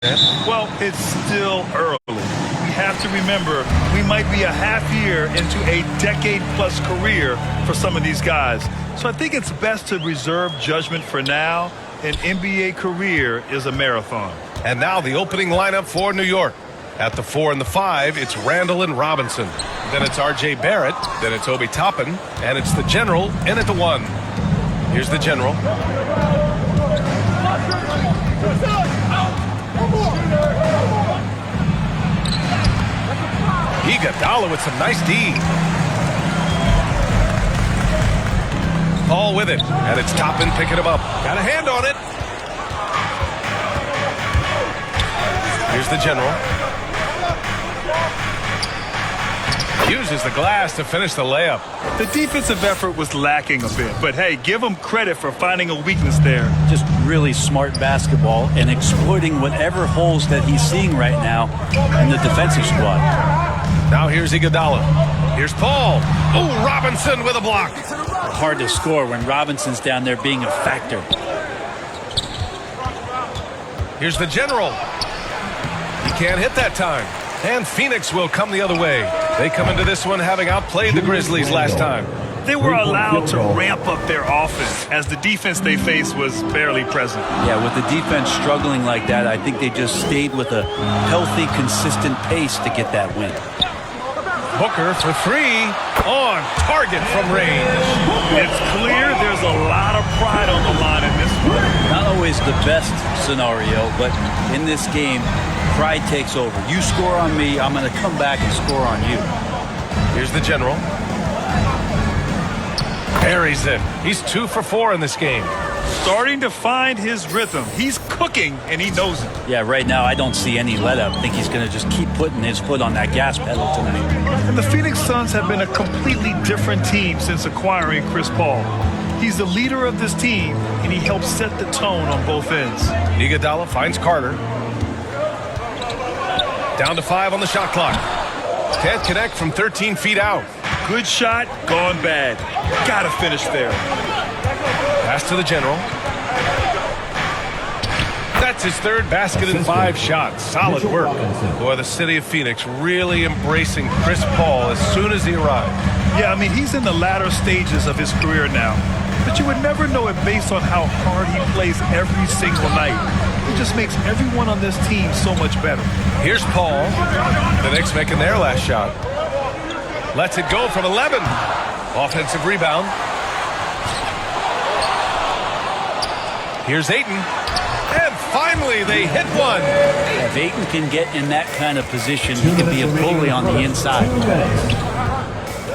Well, it's still early. We have to remember we might be a half year into a decade-plus career for some of these guys. So I think it's best to reserve judgment for now. An NBA career is a marathon. And now the opening lineup for New York. At the 4 and the 5, it's Randall and Robinson. Then it's R.J. Barrett. Then it's Obi Toppin. And it's the General in at the 1. Here's the General. Iguodala with some nice D. Paul with it. And it's Toppin picking him up. Got a hand on it. Here's the General. Uses the glass to finish the layup. The defensive effort was lacking a bit, but hey, give him credit for finding a weakness there. Just really smart basketball and exploiting whatever holes that he's seeing right now in the defensive squad. Now here's Iguodala. Here's Paul. Oh, Robinson with a block. Hard to score when Robinson's down there being a factor. Here's the General. He can't hit that time. And Phoenix will come the other way. They come into this one having outplayed the Grizzlies last time. They were allowed to ramp up their offense as the defense they faced was barely present. Yeah, with the defense struggling like that, I think they just stayed with a healthy, consistent pace to get that win. Booker for 3 on target from range. It's clear there's a lot of pride on the line in this one. Not always the best scenario, but in this game, pride takes over. You score on me, I'm going to come back and score on you. Here's the General. Buries it. He's 2 for 4 in this game. Starting to find his rhythm. He's cooking, and he knows it. Yeah, right now I don't see any let-up. I think he's going to just keep putting his foot on that gas pedal tonight. And the Phoenix Suns have been a completely different team since acquiring Chris Paul. He's the leader of this team, and he helps set the tone on both ends. Iguodala finds Carter. Down to 5 on the shot clock. Can't connect from 13 feet out. Good shot, gone bad. Gotta finish there. Pass to the General. That's his 3rd basket in 5 shots. Solid work. Boy, the city of Phoenix really embracing Chris Paul as soon as he arrived. Yeah, I mean, he's in the latter stages of his career now. But you would never know it based on how hard he plays every single night. It just makes everyone on this team so much better. Here's Paul. The Knicks making their last shot. Lets it go from 11. Offensive rebound. Here's Ayton. And finally, they hit one. If Ayton can get in that kind of position, he can be a bully on the inside.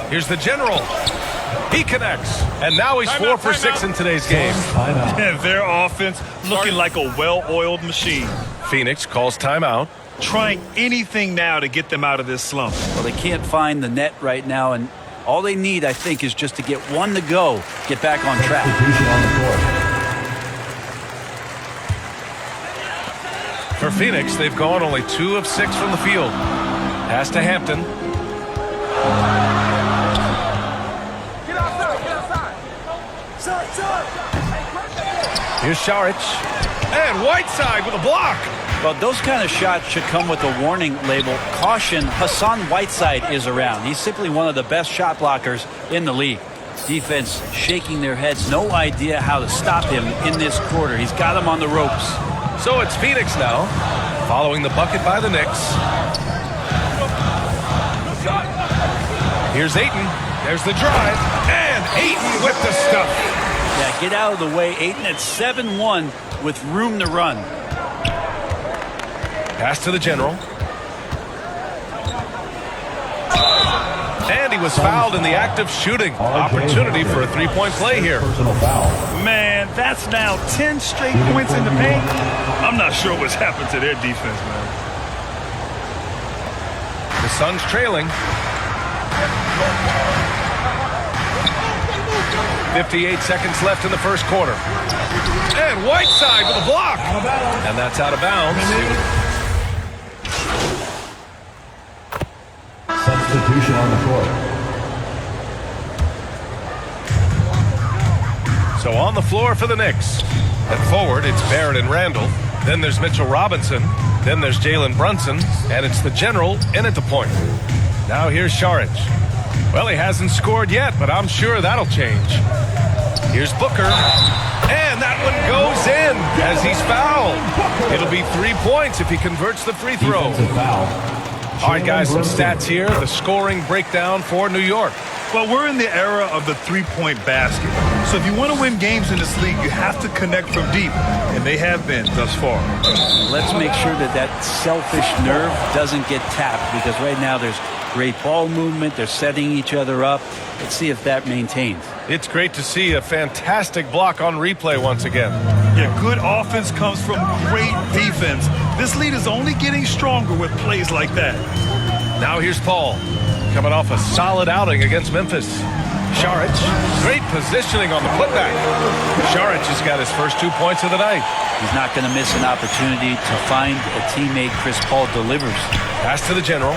Here's the General. He connects. And now he's 4 for 6 in today's game. And their offense looking like a well-oiled machine. Phoenix calls timeout. Trying anything now to get them out of this slump. Well, they can't find the net right now, and all they need, I think, is just to get one to go, get back on track. For Phoenix, they've gone only 2 of 6 from the field. Pass to Hampton. Here's Saric. And Whiteside with a block. Well, those kind of shots should come with a warning label. Caution, Hassan Whiteside is around. He's simply one of the best shot blockers in the league. Defense shaking their heads. No idea how to stop him in this quarter. He's got him on the ropes. So it's Phoenix now, following the bucket by the Knicks. Here's Ayton. There's the drive. And Ayton with the stuff. Yeah, get out of the way. Ayton at 7-1 with room to run. Pass to the General. And he was fouled in the act of shooting. Opportunity for a 3-point play here. Man, that's now 10 straight points in the paint. I'm not sure what's happened to their defense, man. The Suns trailing. 58 seconds left in the first quarter. And Whiteside with a block. And that's out of bounds. Substitution on the court. So on the floor for the Knicks. At forward, it's Barrett and Randall. Then there's Mitchell Robinson. Then there's Jalen Brunson. And it's the general in at the point. Now here's Šarić. Well, he hasn't scored yet, but I'm sure that'll change. Here's Booker. And that one goes in as he's fouled. It'll be 3 points if he converts the free throw. Defensive foul. All right, guys, some stats here. The scoring breakdown for New York. Well, we're in the era of the three-point basket. So if you want to win games in this league, you have to connect from deep. And they have been thus far. Let's make sure that that selfish nerve doesn't get tapped, because right now there's great ball movement. They're setting each other up. Let's see if that maintains. It's great to see a fantastic block on replay once again. Yeah, good offense comes from great defense. This lead is only getting stronger with plays like that. Now here's Paul, coming off a solid outing against Memphis. Šarić, great positioning on the putback. Šarić has got his first 2 points of the night. He's not going to miss an opportunity to find a teammate. Chris Paul delivers. Pass to the general.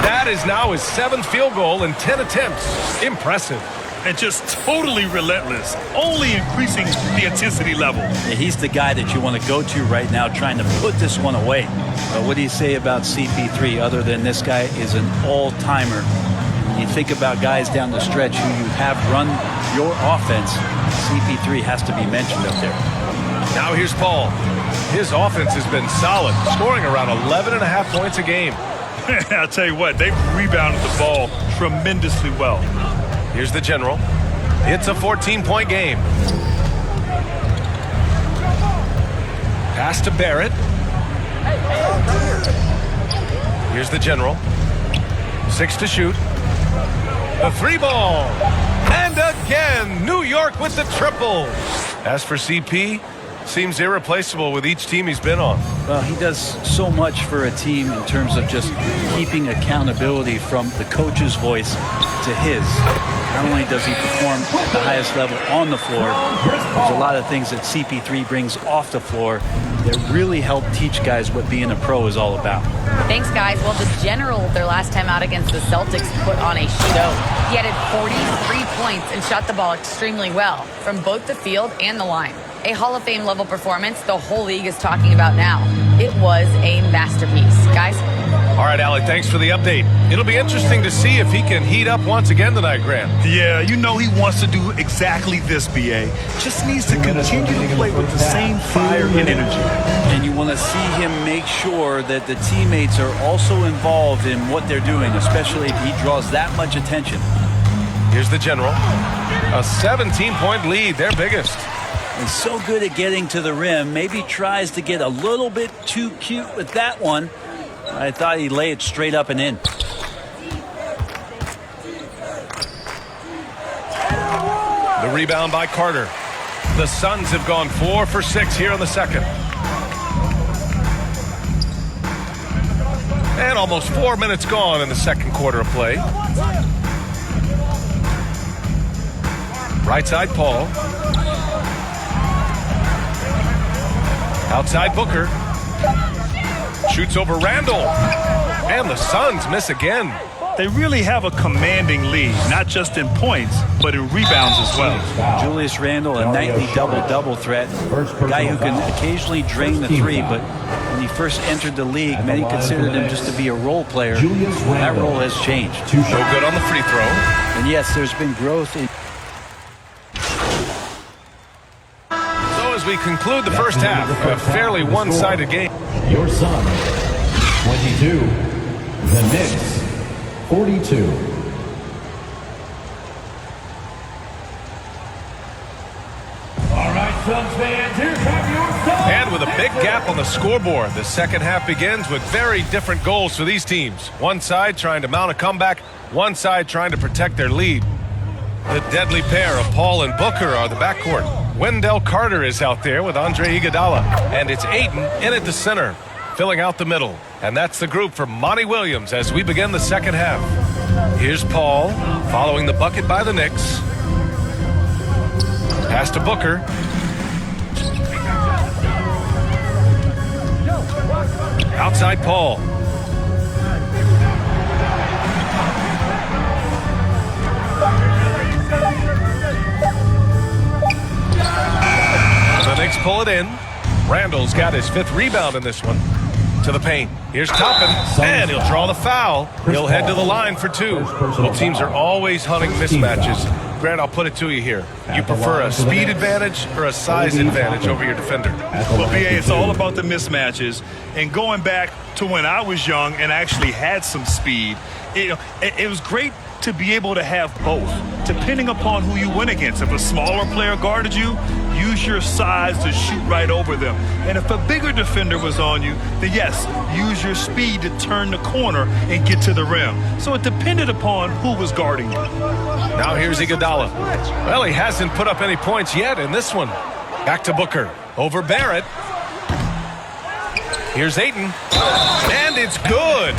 That is now his 7th field goal in 10 attempts. Impressive. And just totally relentless, only increasing the intensity level. Yeah, he's the guy that you want to go to right now, trying to put this one away. But what do you say about CP3, other than this guy is an all-timer? You think about guys down the stretch who you have run your offense, CP3 has to be mentioned up there. Now here's Paul. His offense has been solid, scoring around 11.5 points a game. I'll tell you what, they've rebounded the ball tremendously well. Here's the general. It's a 14-point game. Pass to Barrett. Here's the general. 6 to shoot. The 3 ball. And again, New York with the triple. As for CP, seems irreplaceable with each team he's been on. Well, he does so much for a team in terms of just keeping accountability from the coach's voice to his. Not only does he perform at the highest level on the floor, there's a lot of things that CP3 brings off the floor that really help teach guys what being a pro is all about. Thanks, guys. Well, the general, their last time out against the Celtics, put on a show. He added 43 points and shot the ball extremely well from both the field and the line. A Hall of Fame level performance the whole league is talking about now. It was a masterpiece. Guys? All right, Alec, thanks for the update. It'll be interesting to see if he can heat up once again tonight, Grant. Yeah, you know he wants to do exactly this, BA. Just needs to continue to play with the same fire and energy. And you want to see him make sure that the teammates are also involved in what they're doing, especially if he draws that much attention. Here's the general. A 17-point lead, their biggest. And so good at getting to the rim. Maybe tries to get a little bit too cute with that one. I thought he'd lay it straight up and in. The rebound by Carter. The Suns have gone 4 for 6 here in the second. And almost 4 minutes gone in the second quarter of play. Right side, Paul. Outside, Booker. Shoots over Randall. And the Suns miss again. They really have a commanding lead, not just in points, but in rebounds as well. Julius Randle, a nightly double-double threat. A guy who can occasionally drain the three, but when he first entered the league, many considered him just to be a role player. That role has changed. No good on the free throw. And yes, there's been growth in... So as we conclude the first half, a fairly one-sided game. Your Suns, 22. The Knicks, 42. All right, Suns fans, here come your Suns. And with a big gap on the scoreboard, the second half begins with very different goals for these teams. One side trying to mount a comeback, one side trying to protect their lead. The deadly pair of Paul and Booker are the backcourt. Wendell Carter is out there with Andre Iguodala. And it's Ayton in at the center, filling out the middle. And that's the group for Monty Williams as we begin the second half. Here's Paul, following the bucket by the Knicks. Pass to Booker. Outside Paul. pull it in. Randall's got his 5th rebound in this one. To the paint. Here's Toppin, and he'll draw the foul. He'll head to the line for 2. Both teams are always hunting mismatches. Grant, I'll put it to you here. You prefer a speed advantage or a size advantage over your defender? Well, BA, it's all about the mismatches. And going back to when I was young and actually had some speed, it was great to be able to have both, depending upon who you went against. If a smaller player guarded you, use your size to shoot right over them. And if a bigger defender was on you, then yes, use your speed to turn the corner and get to the rim. So it depended upon who was guarding you. Now here's Iguodala. Well, he hasn't put up any points yet in this one. Back to Booker. Over Barrett. Here's Ayton. And it's good.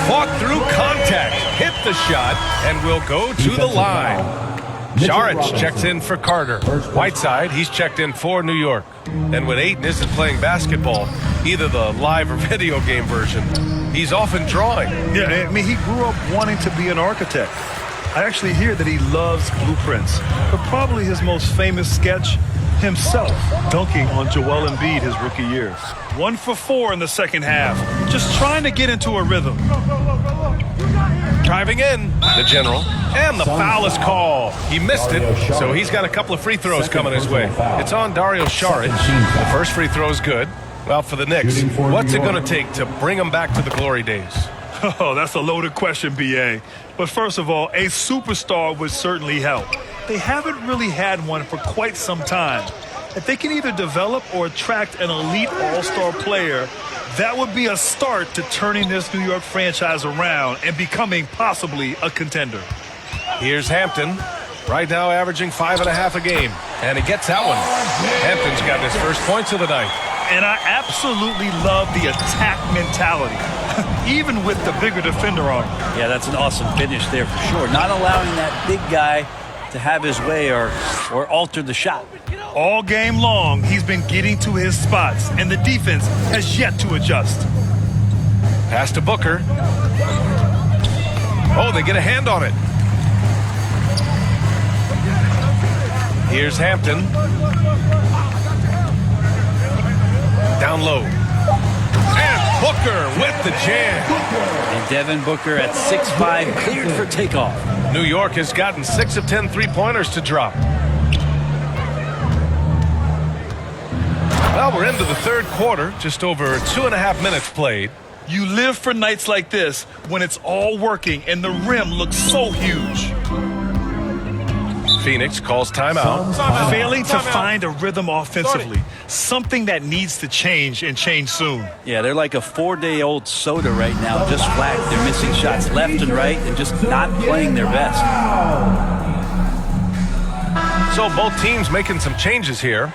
Fought through contact. Hit the shot and will go to the line. Saric checks in for Carter. Whiteside, he's checked in for New York. And when Ayton isn't playing basketball, either the live or video game version, he's often drawing. Yeah, I mean, he grew up wanting to be an architect. I actually hear that he loves blueprints, but probably his most famous sketch, himself dunking on Joel Embiid his rookie year. 1 for 4 in the second half, just trying to get into a rhythm. Driving in, the general, and the foul is called. He missed it, so he's got a couple of free throws coming his way. It's on Dario Saric. The first free throw is good. Well, for the Knicks, what's it going to take to bring them back to the glory days? Oh, that's a loaded question, BA. But first of all, a superstar would certainly help. They haven't really had one for quite some time. If they can either develop or attract an elite all-star player, that would be a start to turning this New York franchise around and becoming possibly a contender. Here's Hampton. Right now averaging 5.5 a game. And he gets that one. Hampton's got his first points of the night. And I absolutely love the attack mentality, even with the bigger defender on him. Yeah, that's an awesome finish there for sure. Not allowing that big guy to have his way or alter the shot. All game long, he's been getting to his spots, and the defense has yet to adjust. Pass to Booker. Oh, they get a hand on it. Here's Hampton. Down low. And Booker with the jam. And Devin Booker at 6'5", cleared for takeoff. New York has gotten 6 of 10 three-pointers to drop. Well, we're into the third quarter, just over 2.5 minutes played. You live for nights like this when it's all working and the rim looks so huge. Phoenix calls timeout. Failing to find a rhythm offensively, something that needs to change and change soon. Yeah, they're like a 4-day-old soda right now, just flat. They're missing shots left and right and just not playing their best. So both teams making some changes here.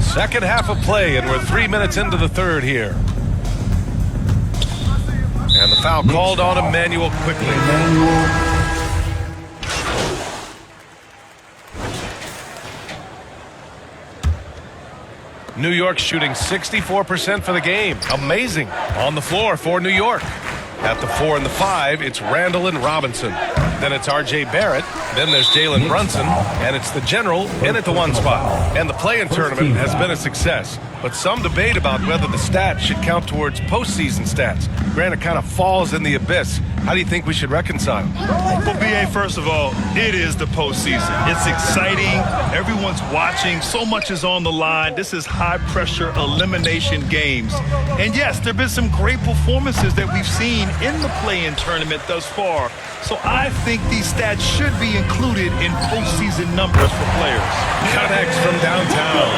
Second half of play, and we're 3 minutes into the third here. And the foul called on Emmanuel quickly. New York shooting 64% for the game. Amazing. On the floor for New York. At the 4 and the 5, it's Randall and Robinson. Then it's R.J. Barrett. Then there's Jalen Brunson. And it's the general in at the 1 spot. And the play-in tournament has been a success. But some debate about whether the stats should count towards postseason stats. Granted, it kind of falls in the abyss. How do you think we should reconcile? Well, BA, first of all, it is the postseason. It's exciting. Everyone's watching. So much is on the line. This is high-pressure elimination games. And yes, there have been some great performances that we've seen in the play-in tournament thus far. So I think these stats should be included in postseason numbers for players. Connects from downtown.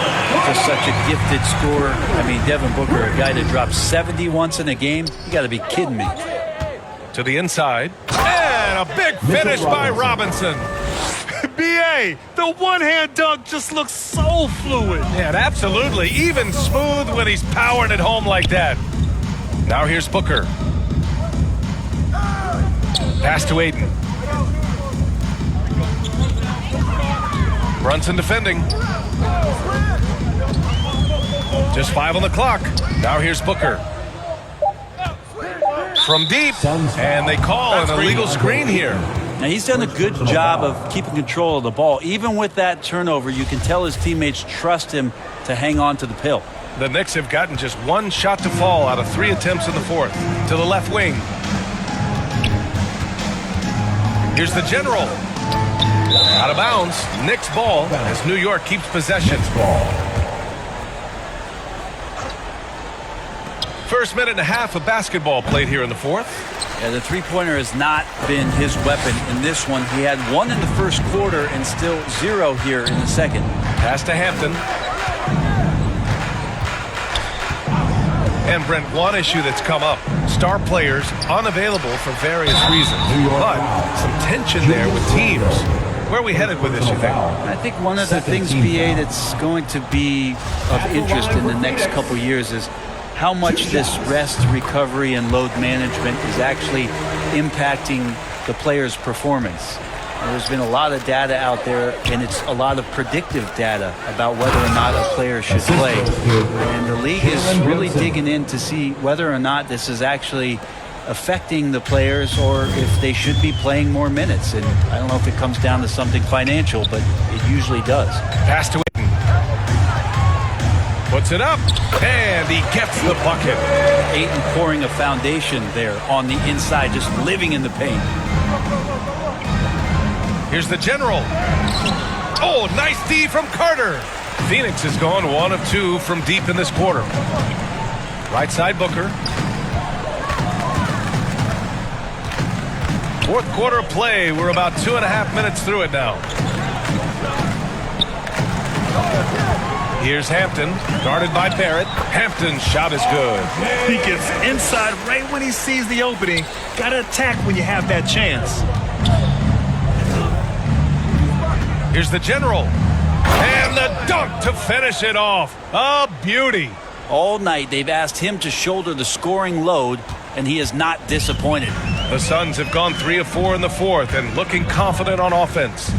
Just such a gifted scorer. I mean, Devin Booker, a guy that dropped 70 once in a game. You got to be kidding me. To the inside. And a big finish by Robinson. BA, the one-hand dunk just looks so fluid. Yeah, absolutely. Even smooth when he's powering it home like that. Now here's Booker. Pass to Ayton. Brunson defending. Just 5 on the clock. Now here's Booker. From deep. And they call an illegal screen here. Now, he's done a good job of keeping control of the ball. Even with that turnover, you can tell his teammates trust him to hang on to the pill. The Knicks have gotten just one shot to fall out of 3 attempts in the fourth. To the left wing. Here's the general. Out of bounds. Knicks ball as New York keeps possession. First minute and a half of basketball played here in the fourth. Yeah, the three-pointer has not been his weapon in this one. He had 1 in the first quarter and still 0 here in the second. Pass to Hampton. And Brent, one issue that's come up. Star players unavailable for various reasons. But some tension there with teams. Where are we headed with this, you think? I think one of the things, BA, that's going to be of interest in the next couple years is how much this rest, recovery, and load management is actually impacting the player's performance. There's been a lot of data out there, and it's a lot of predictive data about whether or not a player should play. And the league is really digging in to see whether or not this is actually affecting the players or if they should be playing more minutes. And I don't know if it comes down to something financial, but it usually does. Pass to Ayton. Puts it up, and he gets the bucket. Ayton pouring a foundation there on the inside, just living in the paint. Here's the general. Oh, nice D from Carter. Phoenix has gone 1 of 2 from deep in this quarter. Right side Booker. Fourth quarter play. We're about 2.5 minutes through it now. Here's Hampton, guarded by Barrett. Hampton's shot is good. He gets inside right when he sees the opening. Got to attack when you have that chance. Here's the general. And the dunk to finish it off. A beauty. All night they've asked him to shoulder the scoring load, and he is not disappointed. The Suns have gone 3 of 4 in the fourth and looking confident on offense.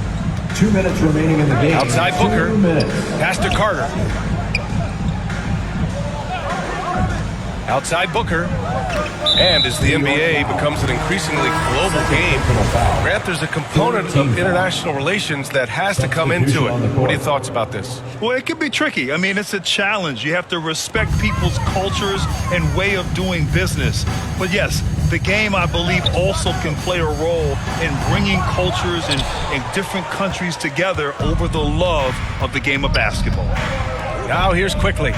2 minutes remaining in the game. Outside Booker. 2 minutes. Pass to Carter. Outside Booker. And as the NBA becomes an increasingly global game, Grant, there's a component of international relations that has to come into it. What are your thoughts about this? Well, it can be tricky. I mean, it's a challenge. You have to respect people's cultures and way of doing business. But yes, the game, I believe, also can play a role in bringing cultures and different countries together over the love of the game of basketball. Now here's Quickly.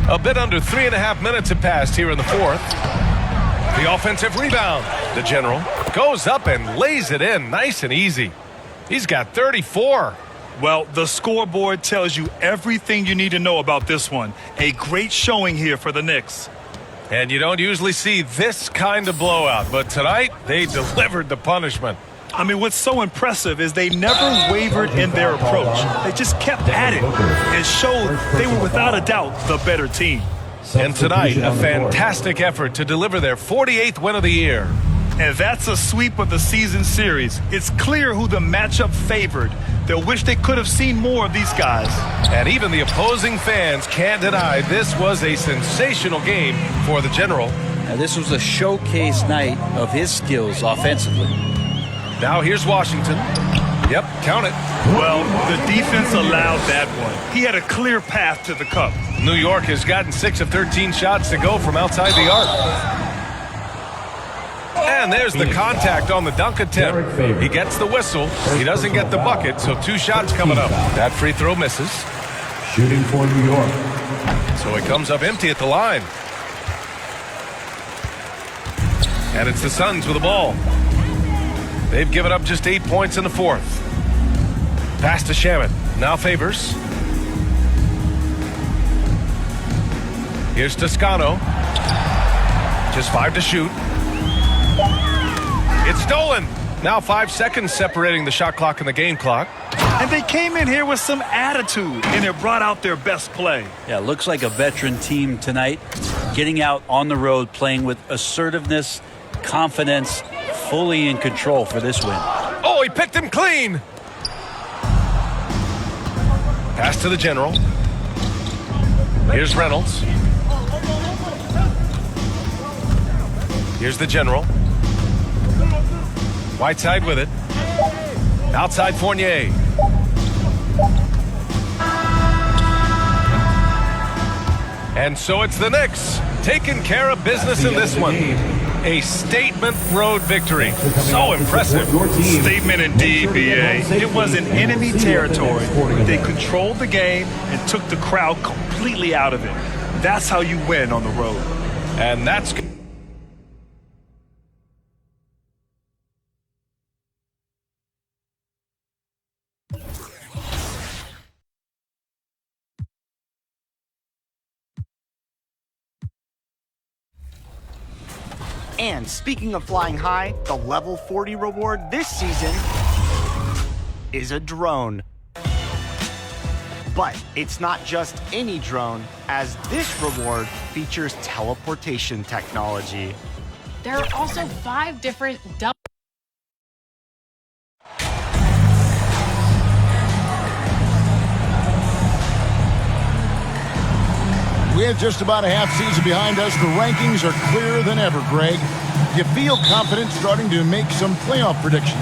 A bit under 3.5 minutes have passed here in the fourth. The offensive rebound. The general goes up and lays it in nice and easy. He's got 34. Well, the scoreboard tells you everything you need to know about this one. A great showing here for the Knicks. And you don't usually see this kind of blowout, but tonight they delivered the punishment. I mean, what's so impressive is they never wavered in their approach. They just kept at it and showed they were without a doubt the better team. And tonight, a fantastic effort to deliver their 48th win of the year. And that's a sweep of the season series. It's clear who the matchup favored. They'll wish they could have seen more of these guys. And even the opposing fans can't deny this was a sensational game for the general. Now, this was a showcase night of his skills offensively. Now here's Washington. Yep, count it. Well, the defense allowed that one. He had a clear path to the cup. New York has gotten 6 of 13 shots to go from outside the arc. And there's the contact on the dunk attempt. He gets the whistle. He doesn't get the bucket, so 2 shots coming up. That free throw misses. Shooting for New York. So it comes up empty at the line. And it's the Suns with the ball. They've given up just 8 points in the fourth. Pass to Shamet. Now Favors. Here's Toscano. Just 5 to shoot. It's stolen. Now 5 seconds separating the shot clock and the game clock. And they came in here with some attitude, and it brought out their best play. Yeah, looks like a veteran team tonight, getting out on the road, playing with assertiveness, confidence, fully in control for this win. Oh, he picked him clean. Pass to the general. Here's Reynolds. Here's the general. Whiteside with it. Outside Fournier. And so it's the Knicks taking care of business in this one. A statement road victory. So impressive. Statement indeed, BA. It was in enemy territory. They controlled the game and took the crowd completely out of it. That's how you win on the road. And that's good. And speaking of flying high, the level 40 reward this season is a drone. But it's not just any drone, as this reward features teleportation technology. There are also 5 different double. With just about a half season behind us, the rankings are clearer than ever, Greg. You feel confident starting to make some playoff predictions?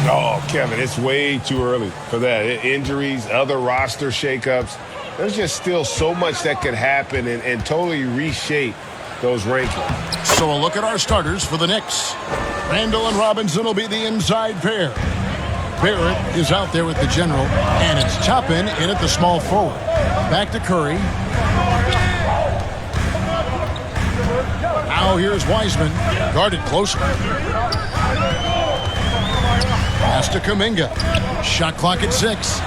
Oh, Kevin, it's way too early for that. Injuries, other roster shakeups. There's just still so much that could happen and totally reshape those rankings. So a look at our starters for the Knicks. Randall and Robinson will be the inside pair. Barrett is out there with the general, and it's Toppin in at the small forward. Back to Curry. Now here's Wiseman, guarded closer. Pass to Kuminga. Shot clock at 6.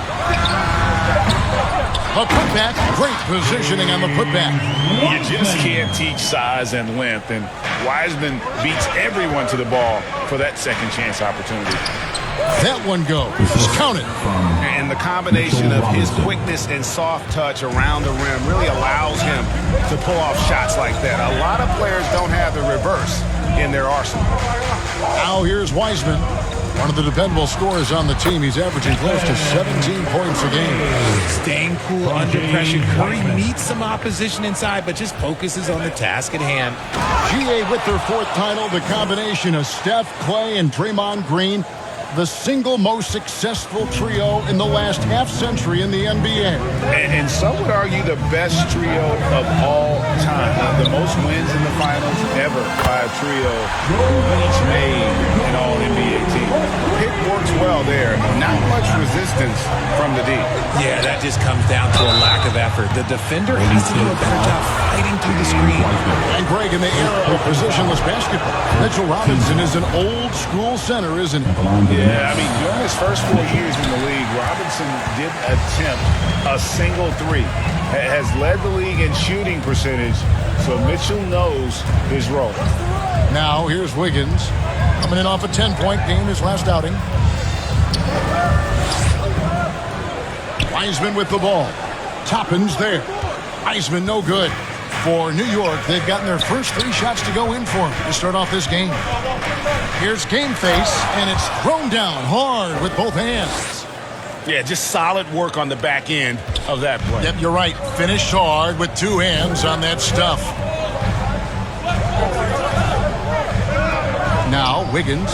A putback. Great positioning on the putback. You just can't teach size and length, and Wiseman beats everyone to the ball for that second chance opportunity. That one goes. Count it. And the combination of his quickness and soft touch around the rim really allows him to pull off shots like that. A lot of players don't have the reverse in their arsenal. Now here's Wiseman. One of the dependable scorers on the team. He's averaging close to 17 points a game. Staying cool under pressure. Curry meets some opposition inside, but just focuses on the task at hand. GA with their 4th title, the combination of Steph, Clay, and Draymond Green. The single most successful trio in the last half-century in the NBA. And some would argue the best trio of all time. The most wins in the finals ever by a trio who each made an all-NBA team. Pick works well there. Not much resistance from the D. Yeah, that just comes down to a lack of effort. The defender has to do a better job fighting through the screen. And Greg, in the era of positionless basketball, Mitchell Robinson is an old-school center, isn't he? Yeah, I mean, during his first 4 years in the league, Robinson didn't attempt a single three. Has led the league in shooting percentage, so Mitchell knows his role. Now, here's Wiggins, coming in off a 10-point game his last outing. Wiseman with the ball. Toppin's there. Wiseman no good. For New York, they've gotten their first 3 shots to go in for him to start off this game. Here's Game Face, and it's thrown down hard with both hands. Yeah, just solid work on the back end of that play. Yep, you're right. Finished hard with 2 hands on that stuff. Now, Wiggins.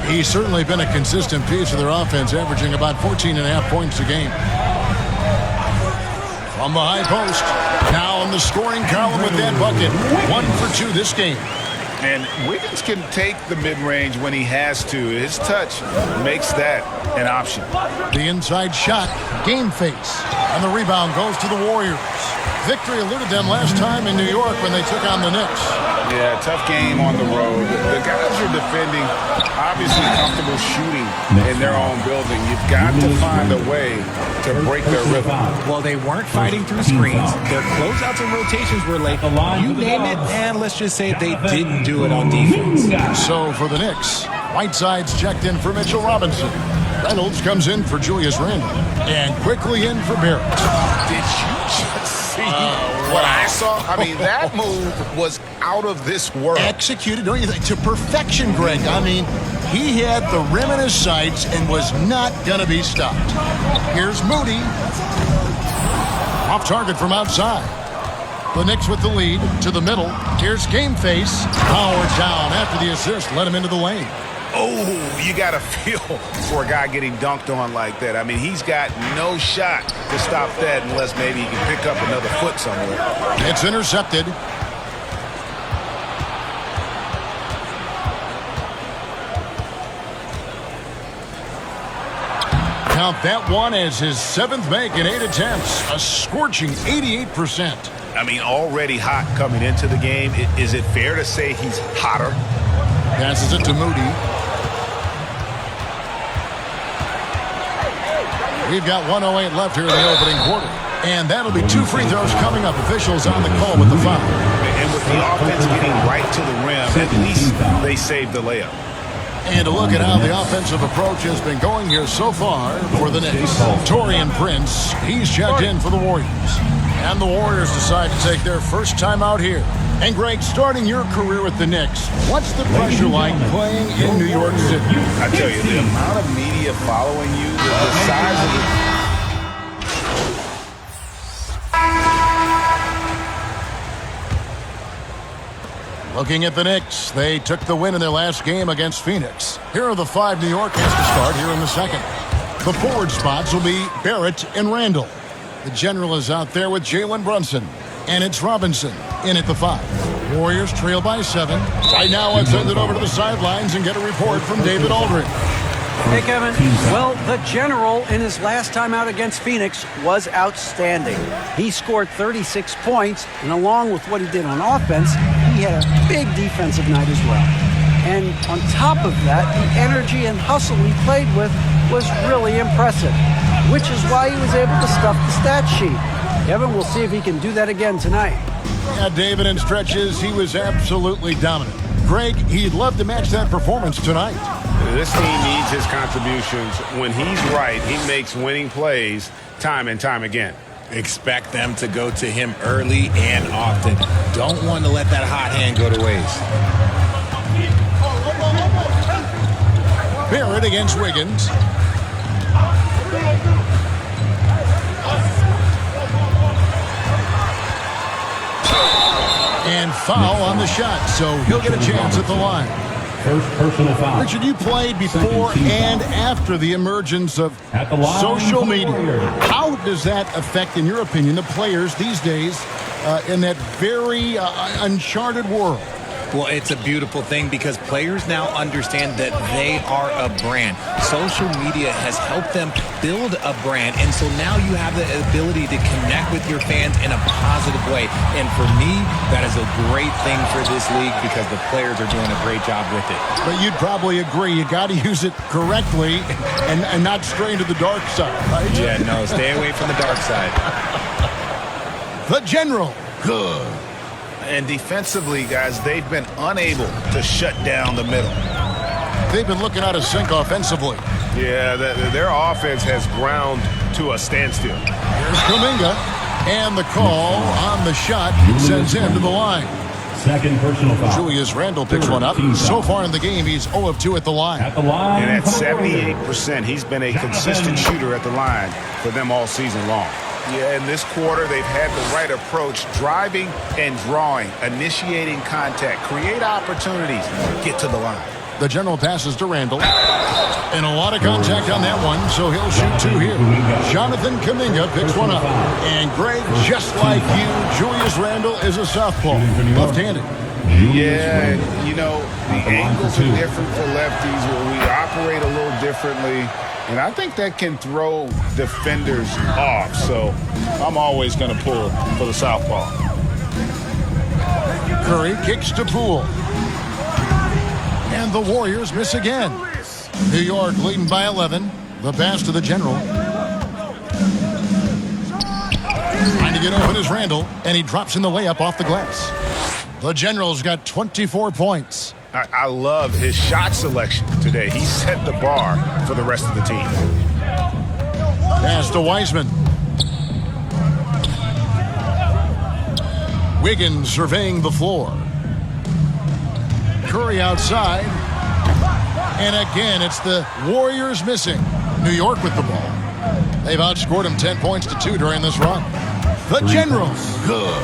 He's certainly been a consistent piece of their offense, averaging about 14.5 points a game. From the high post. Now on the scoring column with that bucket. 1 for 2 this game. And Wiggins can take the mid-range when he has to. His touch makes that an option. The inside shot, Game Face. And the rebound goes to the Warriors. Victory eluded them last time in New York when they took on the Knicks. Yeah, tough game on the road. The guys are defending, obviously comfortable shooting in their own building. You've got to find a way to break their rhythm. Well, they weren't fighting through screens. Their closeouts and rotations were late. You name it, and let's just say they didn't do it on defense. So for the Knicks, Whiteside's checked in for Mitchell Robinson. Reynolds comes in for Julius Randle. And quickly in for Barrett. Did you just see what I saw? I mean, that move was out of this world. Executed, don't you think, to perfection, Greg. I mean, he had the rim in his sights and was not going to be stopped. Here's Moody. Off target from outside. The Knicks with the lead to the middle. Here's Game Face. Power down after the assist. Let him into the lane. Oh, you got to feel for a guy getting dunked on like that. I mean, he's got no shot to stop that unless maybe he can pick up another foot somewhere. It's intercepted. Count that one as his 7th make in 8 attempts. A scorching 88%. I mean, already hot coming into the game. Is it fair to say he's hotter? Passes it to Moody. We've got 1:08 left here in the opening quarter. And that'll be 2 free throws coming up. Officials on the call with the foul. And with the offense getting right to the rim, at least they saved the layup. And to look at how the offensive approach has been going here so far for the Knicks. Taurean Prince, he's checked in for the Warriors. And the Warriors decide to take their first time out here. And Greg, starting your career with the Knicks, what's the pressure like playing in New York City? I tell you, the amount of media following you, the size of the... Looking at the Knicks, they took the win in their last game against Phoenix. Here are the 5 New York has to start here in the second. The forward spots will be Barrett and Randall. The general is out there with Jalen Brunson. And it's Robinson in at the 5. Warriors trail by 7. Right now, let's send it over to the sidelines and get a report from David Aldridge. Hey, Kevin. Well, the general in his last time out against Phoenix was outstanding. He scored 36 points, and along with what he did on offense, he had a big defensive night as well. And on top of that, the energy and hustle he played with was really impressive, which is why he was able to stuff the stat sheet. Kevin, we'll see if he can do that again tonight. Yeah, David, in stretches, he was absolutely dominant. Greg, he'd love to match that performance tonight. This team needs his contributions. When he's right, he makes winning plays time and time again. Expect them to go to him early and often. Don't want to let that hot hand go to waste. Barrett against Wiggins. And foul on the shot, so he'll get a chance at the line. First personal foul. Richard, you played before and after the emergence of social media. How does that affect, in your opinion, the players these days in that very uncharted world? Well, it's a beautiful thing because players now understand that they are a brand. Social media has helped them build a brand, and so now you have the ability to connect with your fans in a positive way. And for me, that is a great thing for this league because the players are doing a great job with it. But you'd probably agree you got to use it correctly and not stray into the dark side, right? Yeah, no, stay away from the dark side. The general, good. And defensively, guys, they've been unable to shut down the middle. They've been looking out of sync offensively. Yeah, their offense has ground to a standstill. Here's Kuminga, and the call on the shot sends him to the line. Second personal foul. Julius Randle picks one up. So far in the game, he's 0 of 2 at the line. And at 78%, he's been a consistent shooter at the line for them all season long. Yeah, in this quarter, they've had the right approach, driving and drawing, initiating contact, create opportunities, get to the line. The general passes to Randle. And a lot of contact on that one, so he'll shoot 2 here. Jonathan Kuminga picks one up. And Greg, just like you, Julius Randle is a southpaw, left-handed. Yeah, you know, the angles are different for lefties. We operate a little differently. And I think that can throw defenders off. So I'm always going to pull for the southpaw. Curry kicks to Poole. And the Warriors miss again. New York leading by 11. The pass to the general. Trying to get open is Randle, and he drops in the layup off the glass. The general's got 24 points. I love his shot selection today. He set the bar for the rest of the team. Pass to Wiseman. Wiggins surveying the floor. Curry outside. And again, it's the Warriors missing. New York with the ball. They've outscored them 10 points to 2 during this run. The general, good.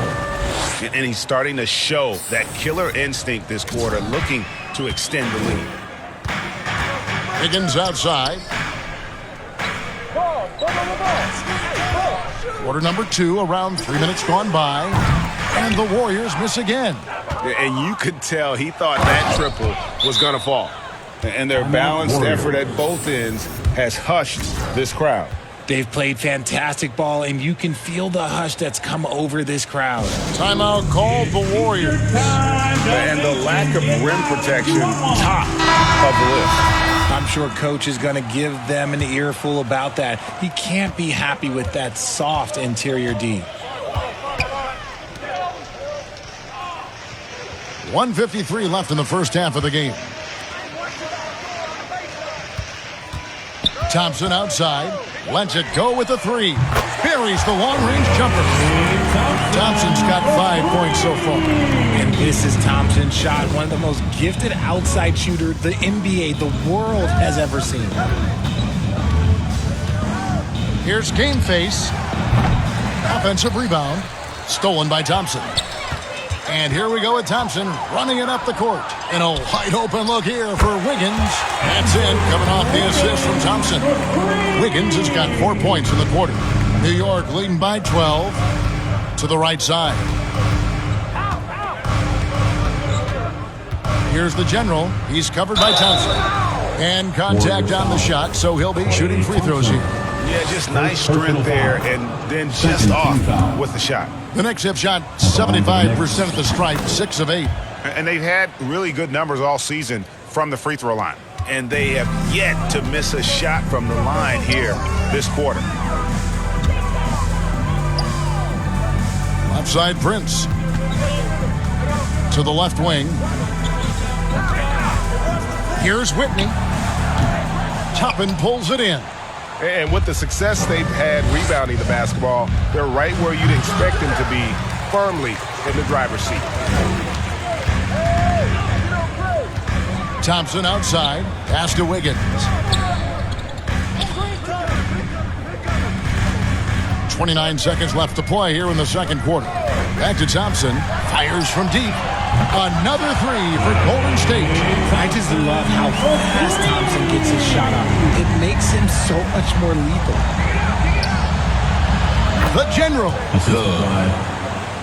And he's starting to show that killer instinct this quarter, looking to extend the lead. Higgins outside. Quarter number 2, around 3 minutes gone by. And the Warriors miss again. And you could tell he thought that triple was going to fall. And their balanced effort at both ends has hushed this crowd. They've played fantastic ball, and you can feel the hush that's come over this crowd. Timeout called the Warriors. And the lack of rim protection, top of the list. I'm sure Coach is going to give them an earful about that. He can't be happy with that soft interior D. 1:53 left in the first half of the game. Thompson outside. Lets it go with the 3. Buries the long-range jumper. Thompson's got 5 points so far. And this is Thompson's shot, one of the most gifted outside shooters the NBA, the world has ever seen. Here's game face. Offensive rebound. Stolen by Thompson. And here we go with Thompson running it up the court. And a wide open look here for Wiggins. That's it, coming off the assist from Thompson. Wiggins has got 4 points in the quarter. New York leading by 12 to the right side. Here's the general. He's covered by Thompson. And contact on the shot, so he'll be shooting free throws here. Yeah, just nice strength there, and then just off with the shot. The Knicks have shot 75% at the stripe, 6 of 8. And they've had really good numbers all season from the free throw line. And they have yet to miss a shot from the line here this quarter. Left side Prince. To the left wing. Here's Whitney. Toppin pulls it in. And with the success they've had rebounding the basketball, they're right where you'd expect them to be, firmly in the driver's seat. Thompson outside. Pass to Wiggins. 29 seconds left to play here in the second quarter. Back to Thompson. Fires from deep. Another 3 for Golden State. I just love how fast Thompson gets his shot off. It makes him so much more lethal. The General.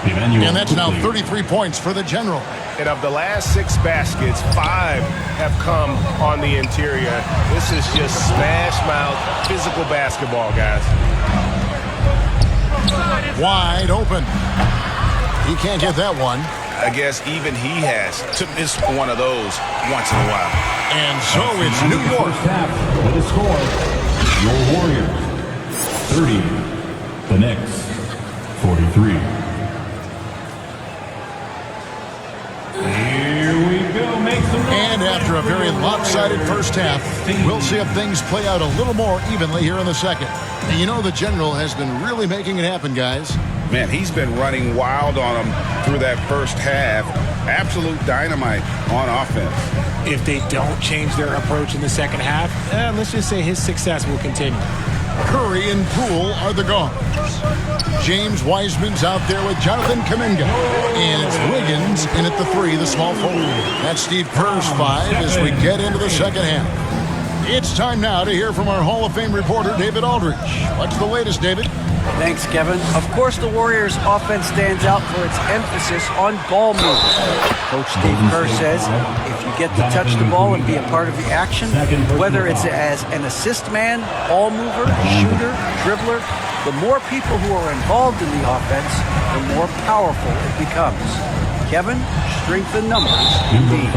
And that's now 33 points for the General. And of the last 6 baskets, 5 have come on the interior. This is just smash mouth physical basketball, guys. Wide open. He can't get that one. I guess even he has to miss one of those once in a while. And so it's New York. First half with a score. Your Warriors 30. The Knicks 43. Here we go. Make some noise. And after a very lopsided first half, we'll see if things play out a little more evenly here in the second. And you know the General has been really making it happen, guys. Man, he's been running wild on them through that first half. Absolute dynamite on offense. If they don't change their approach in the second half, let's just say his success will continue. Curry and Poole are the guards. James Wiseman's out there with Jonathan Kuminga. And it's Wiggins in at the 3, the small forward. That's Steve Kerr's 5 as we get into the second half. It's time now to hear from our Hall of Fame reporter, David Aldridge. What's the latest, David? Thanks, Kevin. Of course, the Warriors' offense stands out for its emphasis on ball movement. Coach Steve Kerr says if you get to touch the ball and be a part of the action, whether it's as an assist man, ball mover, shooter, dribbler, the more people who are involved in the offense, the more powerful it becomes. Kevin, strength in numbers, indeed.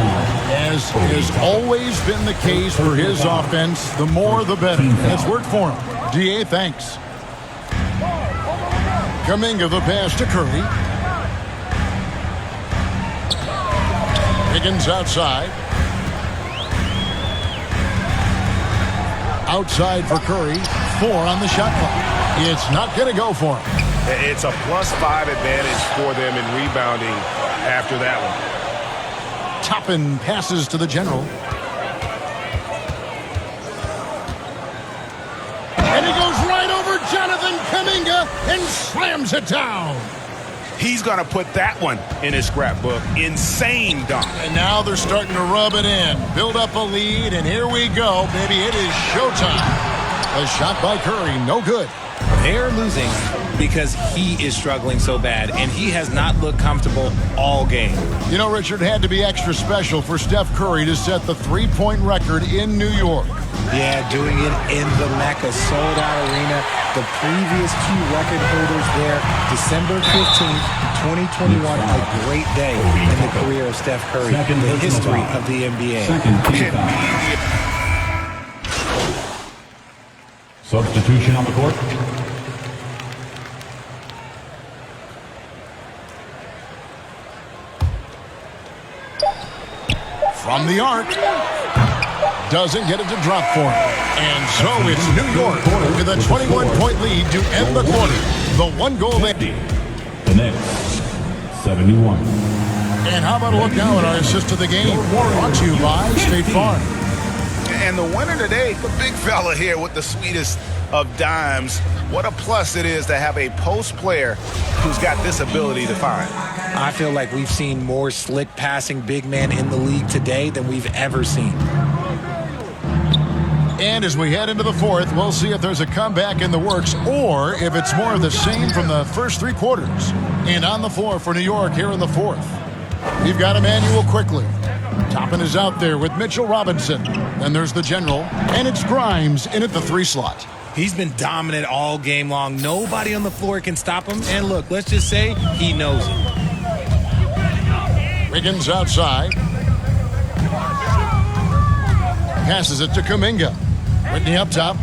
As has always been the case for his offense, the more the better. It's worked for him. DA, thanks. Kuminga the pass to Curry. Higgins outside. Outside for Curry. 4 on the shot clock. It's not going to go for him. It's a +5 advantage for them in rebounding after that one. Toppin passes to the General. And he goes right over Jonathan Kuminga and slams it down. He's going to put that one in his scrapbook. Insane dunk. And now they're starting to rub it in. Build up a lead, and here we go, baby. It is showtime. A shot by Curry, no good. They're losing because he is struggling so bad, and he has not looked comfortable all game. You know, Richard, had to be extra special for Steph Curry to set the three-point record in New York. Yeah, doing it in the Mecca sold-out arena. The previous two record holders there, December 15th, 2021, a great day in the career of Steph Curry, in the history of the NBA. Substitution on the court. From the arc. Doesn't get it to drop for him. And so it's New York with a 21-point lead to end the quarter. The one-goal lead. The Knicks, 71. And how about a look now at our assist to the game? Brought to you by State Farm. And the winner today, the big fella here with the sweetest of dimes. What a plus it is to have a post player who's got this ability to find. I feel like we've seen more slick passing big men in the league today than we've ever seen. And as we head into the fourth, we'll see if there's a comeback in the works or if it's more of the same from the first three quarters. And on the floor for New York here in the fourth, we've got Emmanuel Quickly. Toppin is out there with Mitchell Robinson. Then there's the general, and it's Grimes in at the 3 slot. He's been dominant all game long. Nobody on the floor can stop him. And look, let's just say he knows it. Wiggins outside. Passes it to Kuminga. Whitney up top.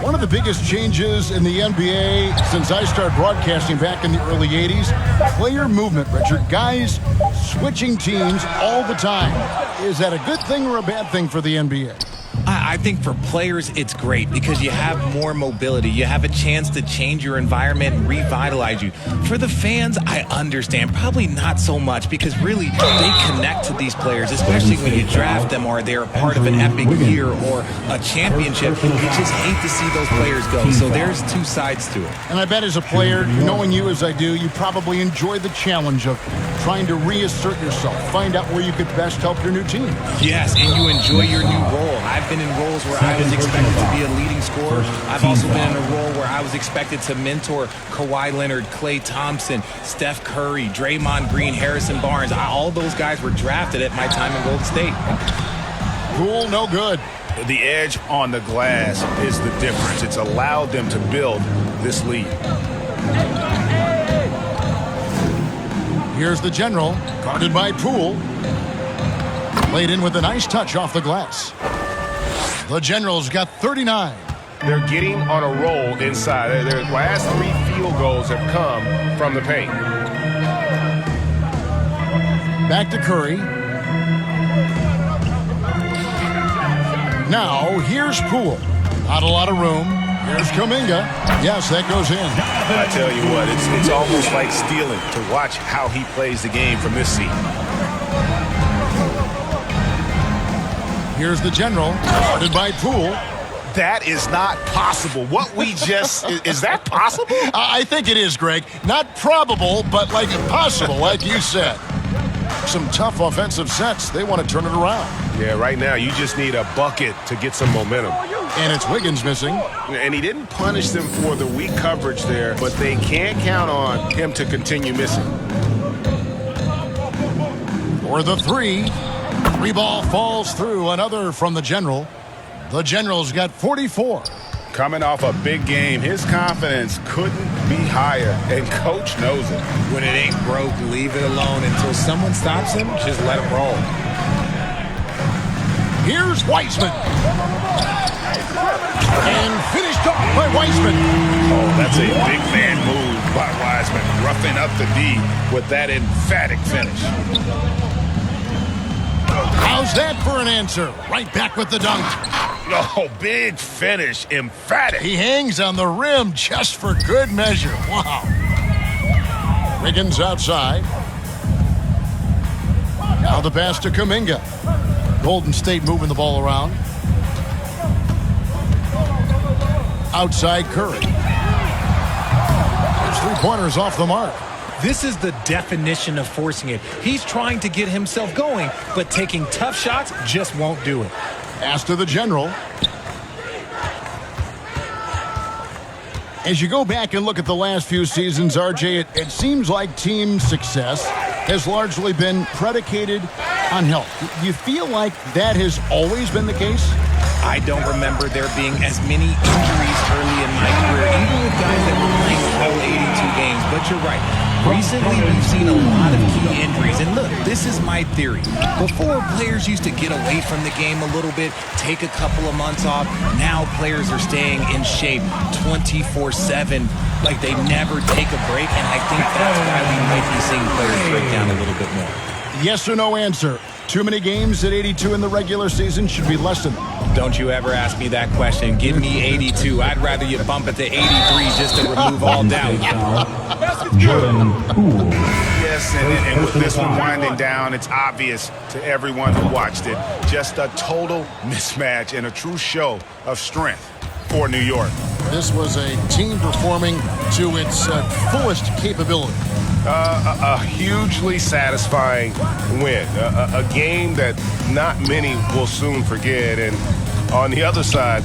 One of the biggest changes in the NBA since I started broadcasting back in the early 80s, player movement, Richard. Guys switching teams all the time. Is that a good thing or a bad thing for the NBA? I think for players, it's great because you have more mobility. You have a chance to change your environment and revitalize you. For the fans, I understand. Probably not so much because really they connect to these players, especially when you draft them or they're a part of an epic year or a championship. You just hate to see those players go. So there's two sides to it. And I bet as a player, knowing you as I do, you probably enjoy the challenge of trying to reassert yourself, find out where you could best help your new team. Yes, and you enjoy your new role. I've been in roles where I was expected to be a leading scorer. I've also been in a role where I was expected to mentor Kawhi Leonard, Klay Thompson, Steph Curry, Draymond Green, Harrison Barnes. All those guys were drafted at my time in Golden State. Cool, no good. The edge on the glass is the difference. It's allowed them to build this lead. Here's the general, guarded by Poole. Played in with a nice touch off the glass. The general's got 39. They're getting on a roll inside. Their last 3 field goals have come from the paint. Back to Curry. Now, here's Poole. Not a lot of room. Here's Kuminga. Yes, that goes in. I tell you what, it's almost like stealing to watch how he plays the game from this seat. Here's the general, guarded by Poole. That is not possible. What we just, is that possible? I think it is, Greg. Not probable, but like possible, like you said. Some tough offensive sets. They want to turn it around. Yeah, right now you just need a bucket to get some momentum. And it's Wiggins missing. And he didn't punish them for the weak coverage there, but they can't count on him to continue missing. For the 3. 3 ball falls through. Another from the general. The general's got 44. Coming off a big game, his confidence couldn't be higher, and coach knows it. When it ain't broke, leave it alone. Until someone stops him, just let him roll. Here's Wiseman. And finished off by Wiseman. Oh, that's a big man move by Wiseman, roughing up the D with that emphatic finish. How's that for an answer? Right back with the dunk. Oh, big finish, emphatic. He hangs on the rim just for good measure. Wow. Wiggins outside. Now the pass to Kuminga. Golden State moving the ball around. Outside Curry. three-pointers off the mark. This is the definition of forcing it. He's trying to get himself going, but taking tough shots just won't do it. Pass to the general. As you go back and look at the last few seasons, RJ, it seems like team success has largely been predicated on health. Do you feel like that has always been the case? I don't remember there being as many injuries early in my career, even with guys that were playing all 82 games. But you're right. Recently, we've seen a lot of key injuries. And look, this is my theory. Before, players used to get away from the game a little bit, take a couple of months off. Now players are staying in shape 24/7, like they never take a break. And I think that's why we might be seeing players break down a little bit more. Yes or no answer. Too many games at 82 in the regular season should be less than that. Don't you ever ask me that question. Give me 82. I'd rather you bump it to 83 just to remove all doubt. Yes, and with this one winding down, it's obvious to everyone who watched it. Just a total mismatch and a true show of strength for New York. This was a team performing to its fullest capability. A hugely satisfying win. A game that not many will soon forget. And on the other side,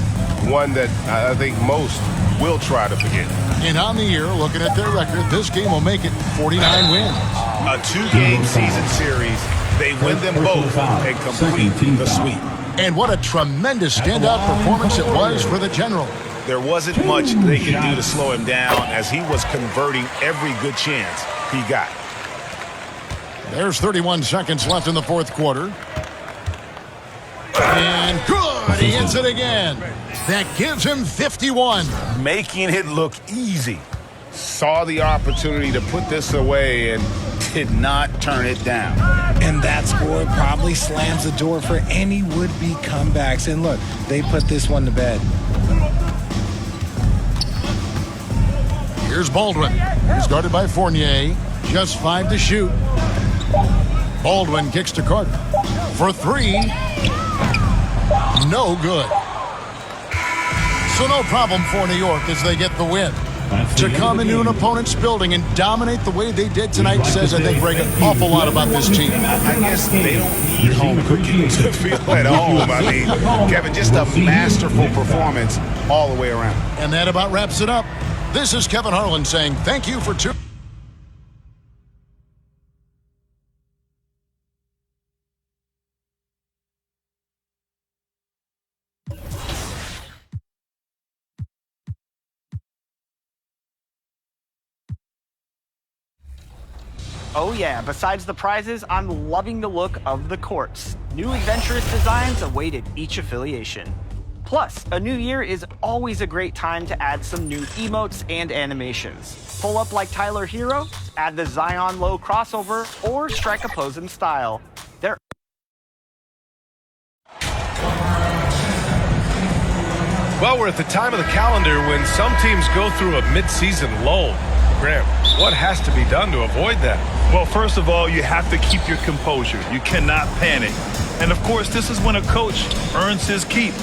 one that I think most will try to forget. And on the year, looking at their record, this game will make it 49 wins. A two-game season series. They win them both and complete the sweep. And what a tremendous standout performance it was for the general. There wasn't much they could do to slow him down as he was converting every good chance he got. There's 31 seconds left in the fourth quarter. And good! He hits it again. That gives him 51. Making it look easy. Saw the opportunity to put this away and did not turn it down. And that score probably slams the door for any would-be comebacks. And look, they put this one to bed. Here's Baldwin. He's guarded by Fournier. Just 5 to shoot. Baldwin kicks to Carter. For 3. No good. So no problem for New York as they get the win. To come into an opponent's building and dominate the way they did tonight says, I think, Greg, an awful lot about this team. I guess they don't need home cooking to feel at home. I mean, Kevin, just a masterful performance all the way around. And that about wraps it up. This is Kevin Harlan saying thank you for tuning. Oh yeah, besides the prizes, I'm loving the look of the courts. New adventurous designs awaited each affiliation. Plus, a new year is always a great time to add some new emotes and animations. Pull up like Tyler Hero, add the Zion Low crossover, or strike a pose in style. Well, we're at the time of the calendar when some teams go through a mid-season lull. Graham, what has to be done to avoid that? Well, first of all, you have to keep your composure. You cannot panic. And, of course, this is when a coach earns his keep.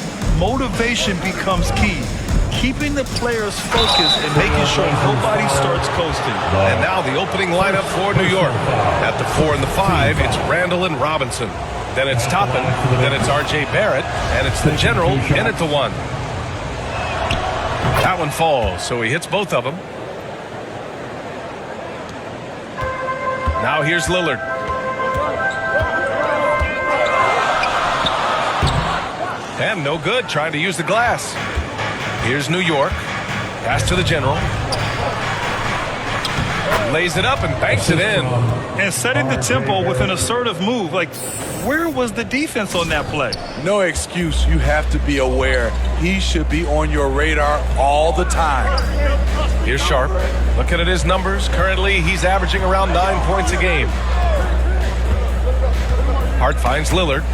Motivation becomes key. Keeping the players focused and making sure nobody starts coasting. And now the opening lineup for New York. At the 4 and the 5, it's Randall and Robinson. Then it's Toppin, then it's R.J. Barrett, and it's the general in at the 1. That one falls, so he hits both of them. Now here's Lillard. And no good, trying to use the glass. Here's New York. Pass to the general. Lays it up and banks it in. And setting the tempo with an assertive move. Like, where was the defense on that play? No excuse. You have to be aware. He should be on your radar all the time. Here's Sharp. Looking at his numbers, currently he's averaging around 9 points a game. Hart finds Lillard.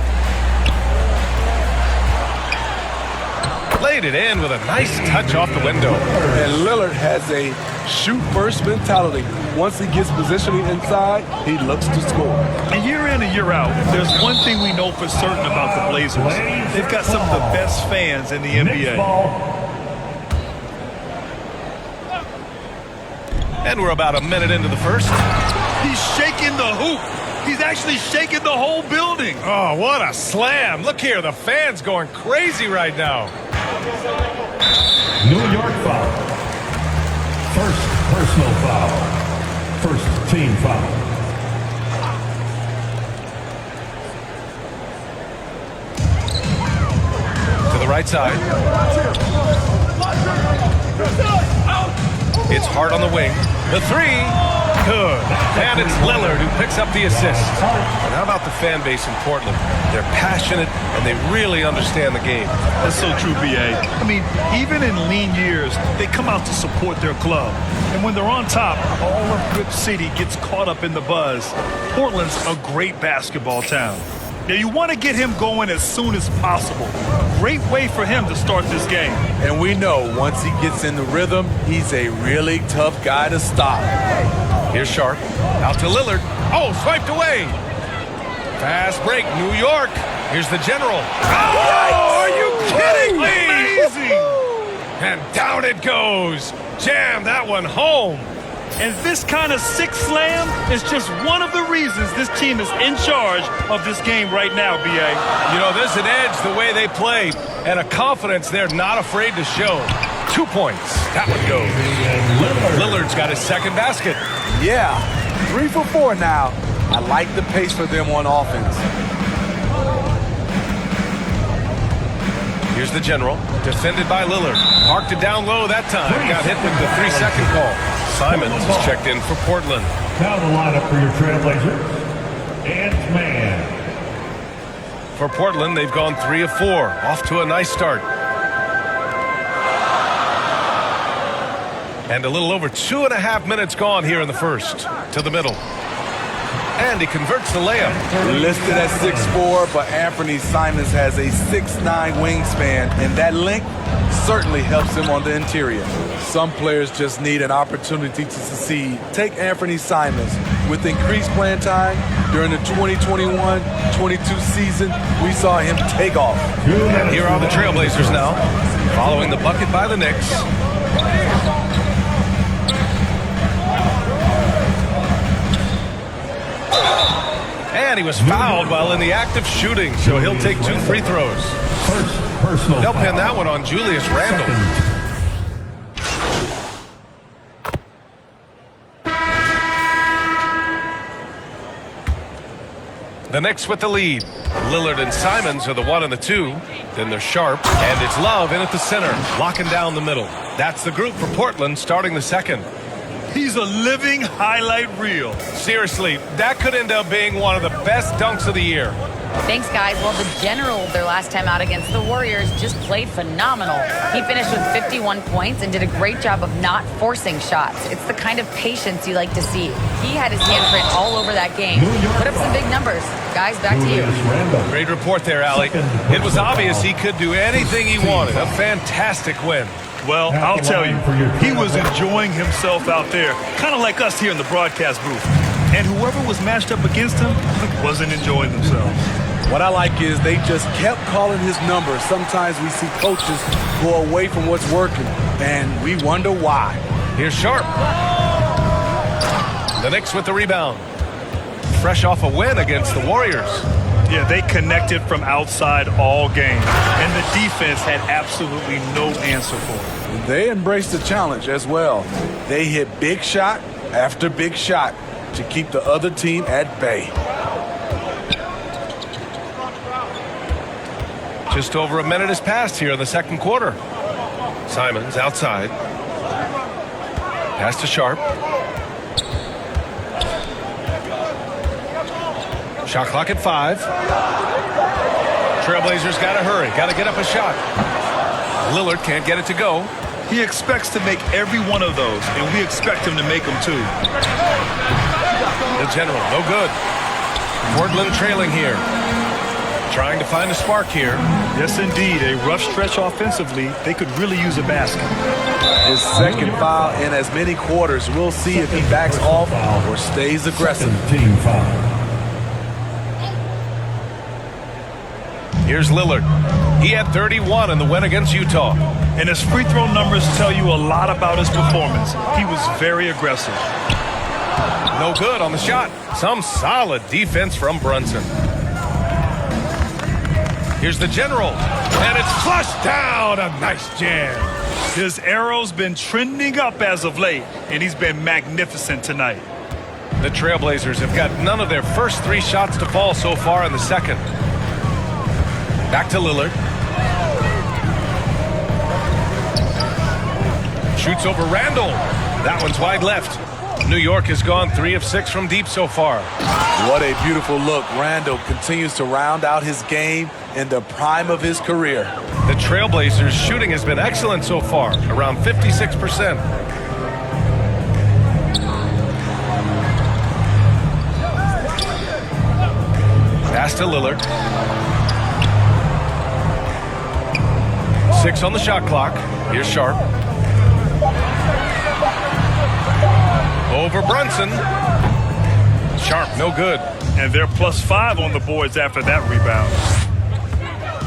Laid it in with a nice touch off the window. And Lillard has a shoot-first mentality. Once he gets positioning inside, he looks to score. And year in and year out, if there's one thing we know for certain about the Blazers, they've got some of the best fans in the NBA. And we're about a minute into the first. He's shaking the hoop. He's actually shaking the whole building. Oh, what a slam. Look here, the fans going crazy right now. New York foul. First personal foul. First team foul. To the right side. It's Hart on the wing. The three. Good. And it's Lillard who picks up the assist. And how about the fan base in Portland? They're passionate and they really understand the game. That's so true, B.A. I mean, even in lean years, they come out to support their club. And when they're on top, all of Rip City gets caught up in the buzz. Portland's a great basketball town. Now, you want to get him going as soon as possible. Great way for him to start this game. And we know once he gets in the rhythm, he's a really tough guy to stop. Here's Sharp. Out to Lillard. Oh, swiped away. Fast break, New York. Here's the general. Oh, are you kidding me? Amazing. And down it goes. Jam that one home. And this kind of sick slam is just one of the reasons this team is in charge of this game right now, B.A. You know, there's an edge the way they play and a confidence they're not afraid to show. 2 points. That one goes. Lillard's got his second basket. Yeah, 3 for 4 now. I like the pace for them on offense. Here's the general, defended by Lillard. Parked it down low that time. Got hit with the 3-second call. Simons is checked in for Portland. Now the lineup for your Trailblazers. Ant-Man. For Portland, they've gone 3 of 4. Off to a nice start. And a little over 2.5 minutes gone here in the first. To the middle. And he converts the layup. Listed at 6'4", but Anthony Simons has a 6'9" wingspan, and that length certainly helps him on the interior. Some players just need an opportunity to succeed. Take Anthony Simons. With increased playing time during the 2021-22 season, we saw him take off. And here are the Trailblazers now, following the bucket by the Knicks. And he was fouled while in the act of shooting, so he'll take 2 free throws. They'll pin that one on Julius Randle. The Knicks with the lead. Lillard and Simons are the 1 and the 2. Then they're Sharp, and it's Love in at the center, locking down the middle. That's the group for Portland starting the second. He's a living highlight reel. Seriously, that could end up being one of the best dunks of the year. Thanks, guys. Well, the general, their last time out against the Warriors, just played phenomenal. He finished with 51 points and did a great job of not forcing shots. It's the kind of patience you like to see. He had his handprint all over that game. Put up some big numbers. Guys, back to you. Great report there, Allie. It was obvious he could do anything he wanted. A fantastic win. Well, I'll tell you, he was enjoying himself out there, kind of like us here in the broadcast booth. And whoever was matched up against him wasn't enjoying themselves. What I like is they just kept calling his number. Sometimes we see coaches go away from what's working, and we wonder why. Here's Sharp. The Knicks with the rebound. Fresh off a win against the Warriors. Yeah, they connected from outside all game, and the defense had absolutely no answer for it. They embraced the challenge as well. They hit big shot after big shot to keep the other team at bay. Just over a minute has passed here in the second quarter. Simons outside. Pass to Sharp. Shot clock at 5. Trailblazers got to hurry. Got to get up a shot. Lillard can't get it to go. He expects to make every one of those, and we expect him to make them too. The general, no good. Portland trailing here. Trying to find a spark here. Yes, indeed. A rough stretch offensively. They could really use a basket. His second foul in as many quarters. We'll see if he backs off or stays aggressive. Team foul. Here's Lillard. He had 31 in the win against Utah. And his free throw numbers tell you a lot about his performance. He was very aggressive. No good on the shot. Some solid defense from Brunson. Here's the general. And it's flushed down. A nice jam. His arrow's been trending up as of late, and he's been magnificent tonight. The Trailblazers have got none of their first 3 shots to fall so far in the second. Back to Lillard. Shoots over Randall. That one's wide left. New York has gone 3 of 6 from deep so far. What a beautiful look. Randall continues to round out his game in the prime of his career. The Trailblazers' shooting has been excellent so far, around 56%. Pass to Lillard. 6 on the shot clock. Here's Sharp. Over Brunson. Sharp, no good. And they're +5 on the boards after that rebound.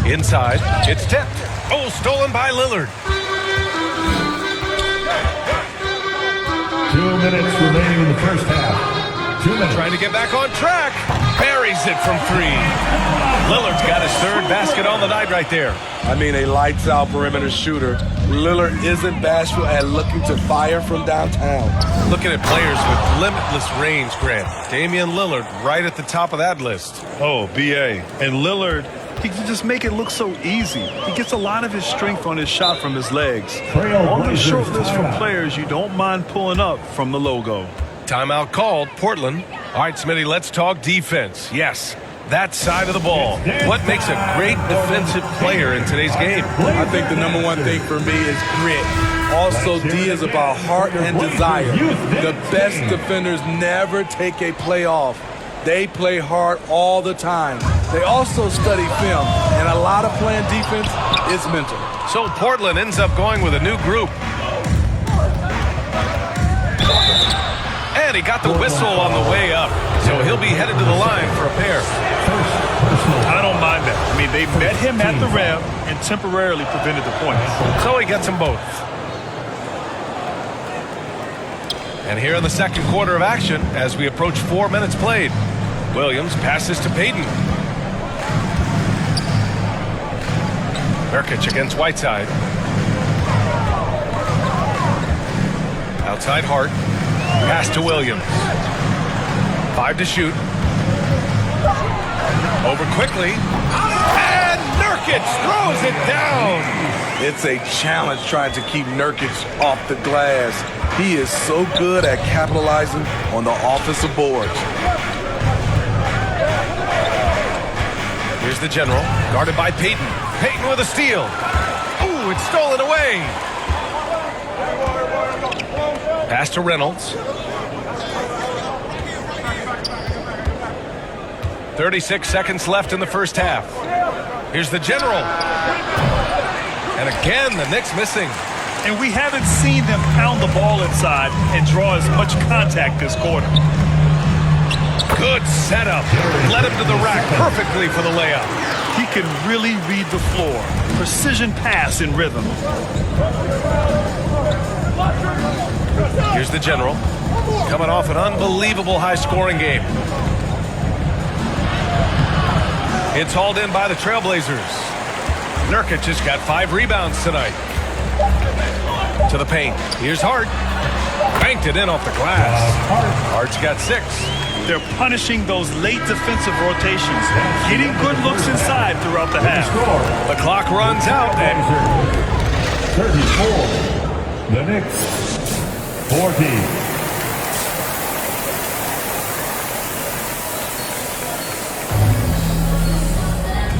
Inside, it's tipped. Oh, stolen by Lillard. 2 minutes remaining in the first half. 2 minutes. Trying to get back on track. Buries it from 3. Lillard's got his 3rd basket on the night right there. I mean, a lights-out perimeter shooter. Lillard isn't bashful at looking to fire from downtown. Looking at players with limitless range, Grant. Damian Lillard right at the top of that list. Oh, B.A. And Lillard, he can just make it look so easy. He gets a lot of his strength on his shot from his legs. On the short list from players you don't mind pulling up from the logo. Timeout called, Portland. All right, Smitty, let's talk defense. Yes, that side of the ball. What makes a great defensive player in today's game? I think the number one thing for me is grit. Also, D is about heart and desire. The best defenders never take a play off. They play hard all the time. They also study film, and a lot of playing defense is mental. So Portland ends up going with a new group. And he got the whistle on the way up. So he'll be headed to the line for a pair. I don't mind that. I mean, they met him at the rim and temporarily prevented the points. So he gets them both. And here in the second quarter of action, as we approach 4 minutes played, Williams passes to Payton. Nurkic against Whiteside. Outside Hart. Pass to Williams. 5 to shoot. Over quickly. And Nurkic throws it down. It's a challenge trying to keep Nurkic off the glass. He is so good at capitalizing on the offensive boards. Here's the general, guarded by Payton. Payton with a steal. Ooh, it's stolen away. Pass to Reynolds. 36 seconds left in the first half. Here's the general. And again, the Knicks missing. And we haven't seen them pound the ball inside and draw as much contact this quarter. Good setup. Led him to the rack perfectly for the layup. He can really read the floor. Precision pass in rhythm. Here's the general. Coming off an unbelievable high-scoring game. It's hauled in by the Trailblazers. Nurkic has got 5 rebounds tonight. To the paint. Here's Hart. Banked it in off the glass. Hart's got 6. They're punishing those late defensive rotations, getting good looks inside throughout the half. The clock runs out. And 34. The Knicks. 14.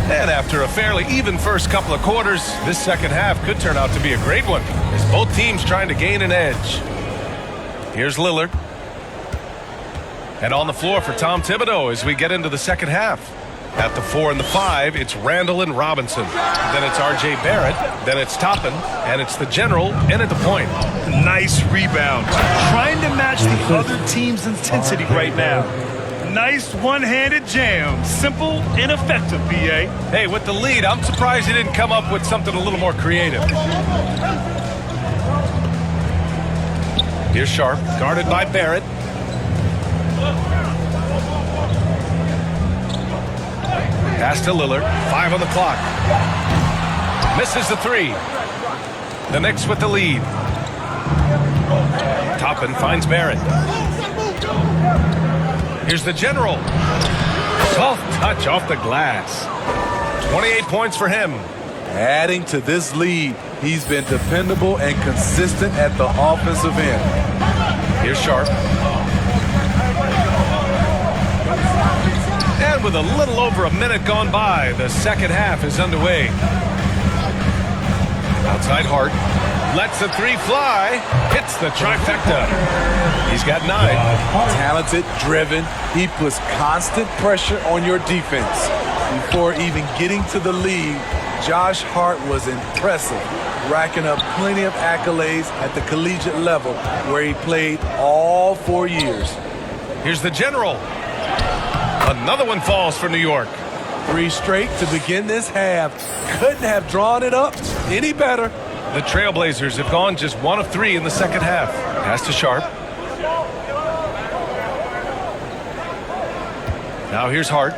And after a fairly even first couple of quarters, this second half could turn out to be a great one, as both teams trying to gain an edge. Here's Lillard. And on the floor for Tom Thibodeau as we get into the second half. At the 4 and the 5, it's Randall and Robinson. Then it's R.J. Barrett. Then it's Toppin. And it's the general in at the point. Nice rebound. Trying to match the other team's intensity right now. Nice one-handed jam. Simple and effective, BA. Hey, with the lead, I'm surprised he didn't come up with something a little more creative. Here's Sharp, guarded by Barrett. Pass to Lillard, 5 on the clock. Misses the 3. The Knicks with the lead. Toppin finds Barrett. Here's the General. Soft touch off the glass. 28 points for him. Adding to this lead, he's been dependable and consistent at the offensive end. Here's Sharp. And with a little over a minute gone by, the second half is underway. Outside Hart. Lets the 3 fly. Hits the trifecta. He's got 9. Talented, driven. He puts constant pressure on your defense. Before even getting to the lead, Josh Hart was impressive, racking up plenty of accolades at the collegiate level where he played all 4 years. Here's the General. Another one falls for New York. 3 straight to begin this half. Couldn't have drawn it up any better. The Trailblazers have gone just 1 of 3 in the second half. Pass to Sharp. Now here's Hart.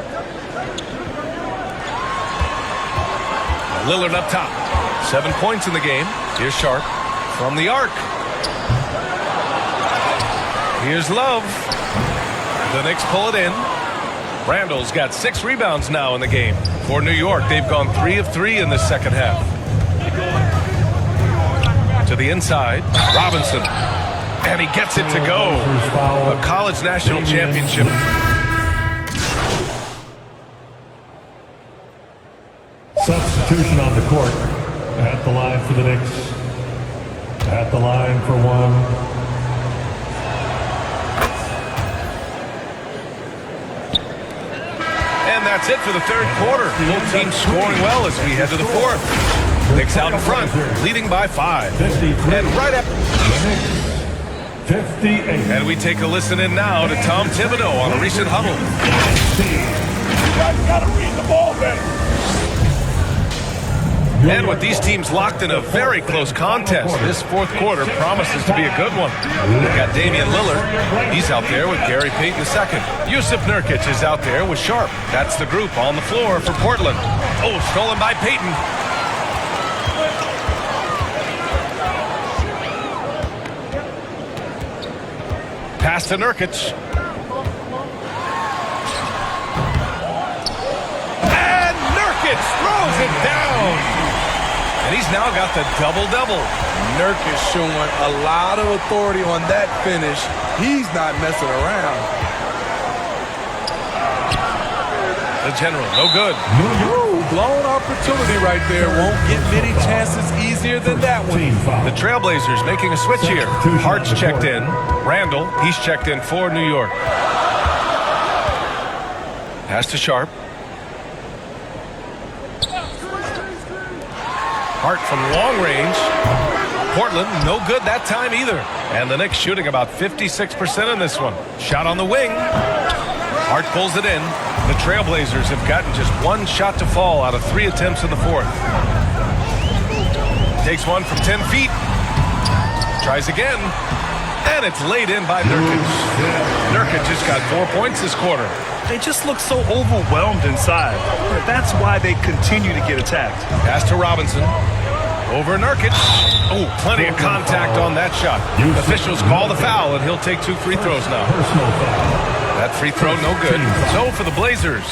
Lillard up top. 7 points in the game. Here's Sharp from the arc. Here's Love. The Knicks pull it in. Randall's got 6 rebounds now in the game. For New York, they've gone 3 of 3 in the second half. To the inside, Robinson. And he gets it to go. A college national championship. Substitution on the court. At the line for the Knicks. At the line for 1. And that's it for the third quarter. Both teams scoring well as we head to the fourth. Knicks out in front, leading by 5. And right up. 58. And we take a listen in now to Tom Thibodeau on a recent huddle. You guys got to read the ball better. And with these teams locked in a very close contest, this fourth quarter promises to be a good one. We've got Damian Lillard. He's out there with Gary Payton II. Yusuf Nurkic is out there with Sharp. That's the group on the floor for Portland. Oh, stolen by Payton. Pass to Nurkic. And Nurkic throws it down. And he's now got the double-double. Nurkic showing a lot of authority on that finish. He's not messing around. The General, no good. Ooh, blown opportunity right there. Won't get many chances easier than that one. The Trailblazers making a switch here. Hart's checked in. Randall, he's checked in for New York. Pass to Sharp. Hart from long range. Portland, no good that time either. And the Knicks shooting about 56% in this one. Shot on the wing. Hart pulls it in. The Trailblazers have gotten just 1 shot to fall out of 3 attempts in the fourth. Takes one from 10 feet. Tries again. And it's laid in by Nurkic. Nurkic just got 4 points this quarter. They just look so overwhelmed inside. That's why they continue to get attacked. Pass to Robinson. Over Nurkic. Oh, plenty of contact on that shot. Officials call the foul, and he'll take 2 free throws now. That free throw, no good. So for the Blazers,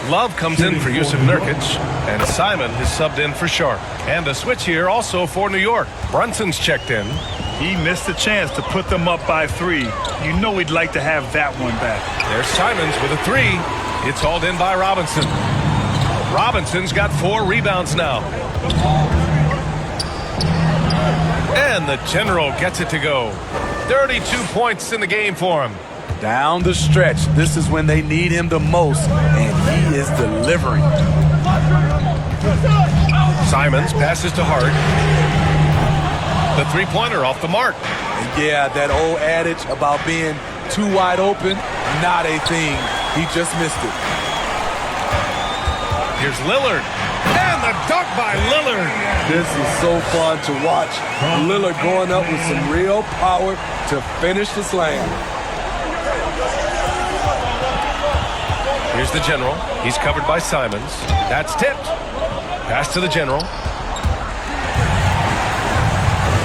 Love comes in for Yusuf Nurkic, and Simon is subbed in for Sharp. And a switch here also for New York. Brunson's checked in. He missed a chance to put them up by 3. You know he'd like to have that one back. There's Simons with a 3. It's hauled in by Robinson. Robinson's got 4 rebounds now. And the General gets it to go. 32 points in the game for him. Down the stretch, this is when they need him the most, and he is delivering. Simons passes to Hart. The three-pointer off the mark. And yeah, that old adage about being too wide open, not a thing He just missed it. Here's Lillard. And the dunk by Lillard. This is so fun to watch. Lillard going up with some real power to finish the slam. Here's the general. He's covered by Simons. That's tipped. Pass to the general.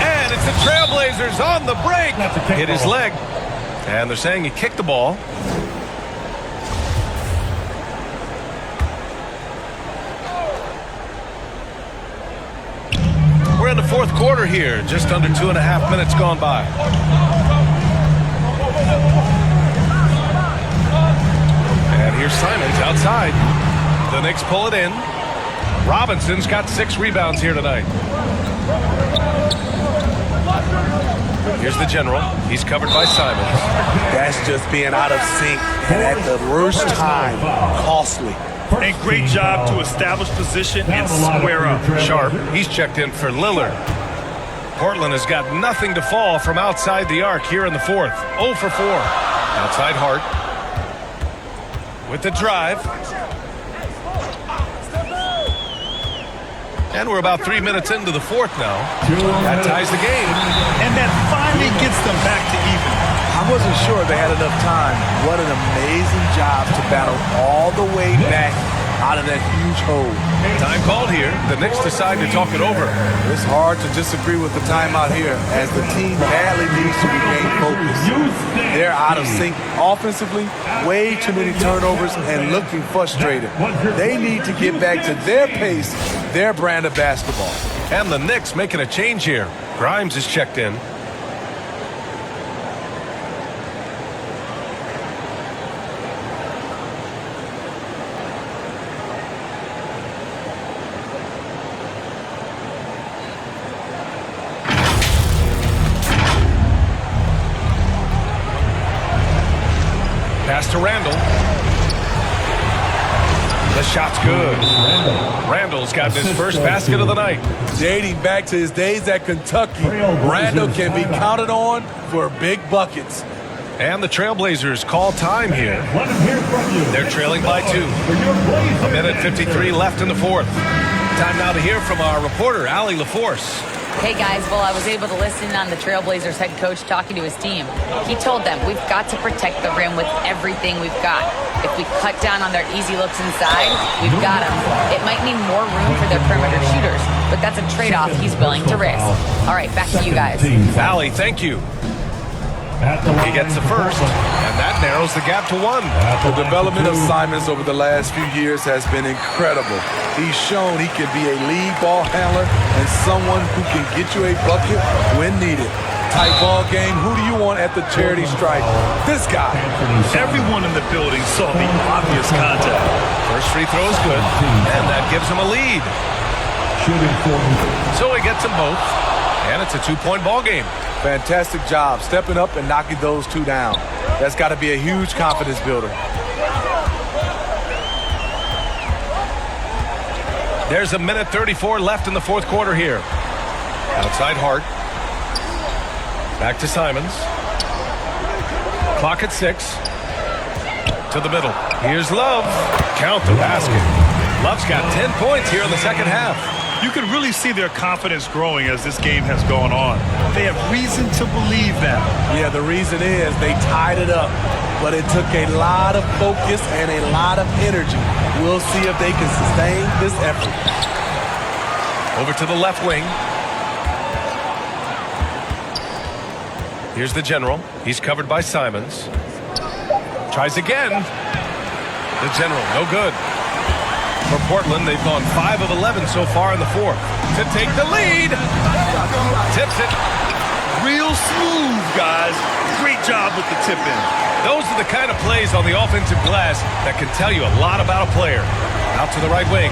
And it's the Trailblazers on the break. Hit his leg. And they're saying he kicked the ball. We're in the fourth quarter here. Just under 2.5 minutes gone by. And here's Simons outside. The Knicks pull it in. Robinson's got 6 rebounds here tonight. Here's the general. He's covered by Simons. That's just being out of sync and at the worst time. Costly. A great job to establish position and square up. Sharp, he's checked in for Lillard. Portland has got nothing to fall from outside the arc here in the fourth. 0 for 4. Outside Hart. With the drive. And we're about 3 minutes into the fourth now. That ties the game. And that finally gets them back to even. I wasn't sure they had enough time. What an amazing job to battle all the way back out of that huge hole. Time called here. The Knicks decide to talk it over. It's hard to disagree with the timeout here as the team badly needs to regain focus. They're out of sync offensively, way too many turnovers, and looking frustrated. They need to get back to their pace, their brand of basketball. And the Knicks making a change here. Grimes is checked in. Pass to Randall. The shot's good. Randall's gotten his first basket of the night. Dating back to his days at Kentucky, Randall can be counted on for big buckets. And the Trailblazers call time here. They're trailing by 2. 1:53 left in the fourth. Time now to hear from our reporter, Allie LaForce. Hey guys, well, I was able to listen on the Trailblazers head coach talking to his team. He told them we've got to protect the rim with everything we've got. If we cut down on their easy looks inside, we've got them. It might mean more room for their perimeter shooters, but that's a trade-off he's willing to risk. All right, back to you guys. Allie, thank you. He gets the first, and that narrows the gap to 1. The development of Simons over the last few years has been incredible. He's shown he can be a lead ball handler and someone who can get you a bucket when needed. Tight ball game, who do you want at the charity stripe? This guy. Everyone in the building saw the obvious contact. First free throw is good, and that gives him a lead. So he gets them both, and it's a 2-point ball game. Fantastic job stepping up and knocking those 2 down. That's got to be a huge confidence builder. There's 1:34 left in the fourth quarter here. Outside Hart. Back to Simons. Clock at 6. To the middle. Here's Love. Count the basket. Love's got 10 points here in the second half. You can really see their confidence growing as this game has gone on. They have reason to believe that. Yeah, the reason is they tied it up, but it took a lot of focus and a lot of energy. We'll see if they can sustain this effort. Over to the left wing. Here's the general. He's covered by Simons. Tries again. The general, no good. For Portland, they've gone 5 of 11 so far in the fourth. To take the lead. Tips it. Real smooth, guys. Great job with the tip-in. Those are the kind of plays on the offensive glass that can tell you a lot about a player. Out to the right wing.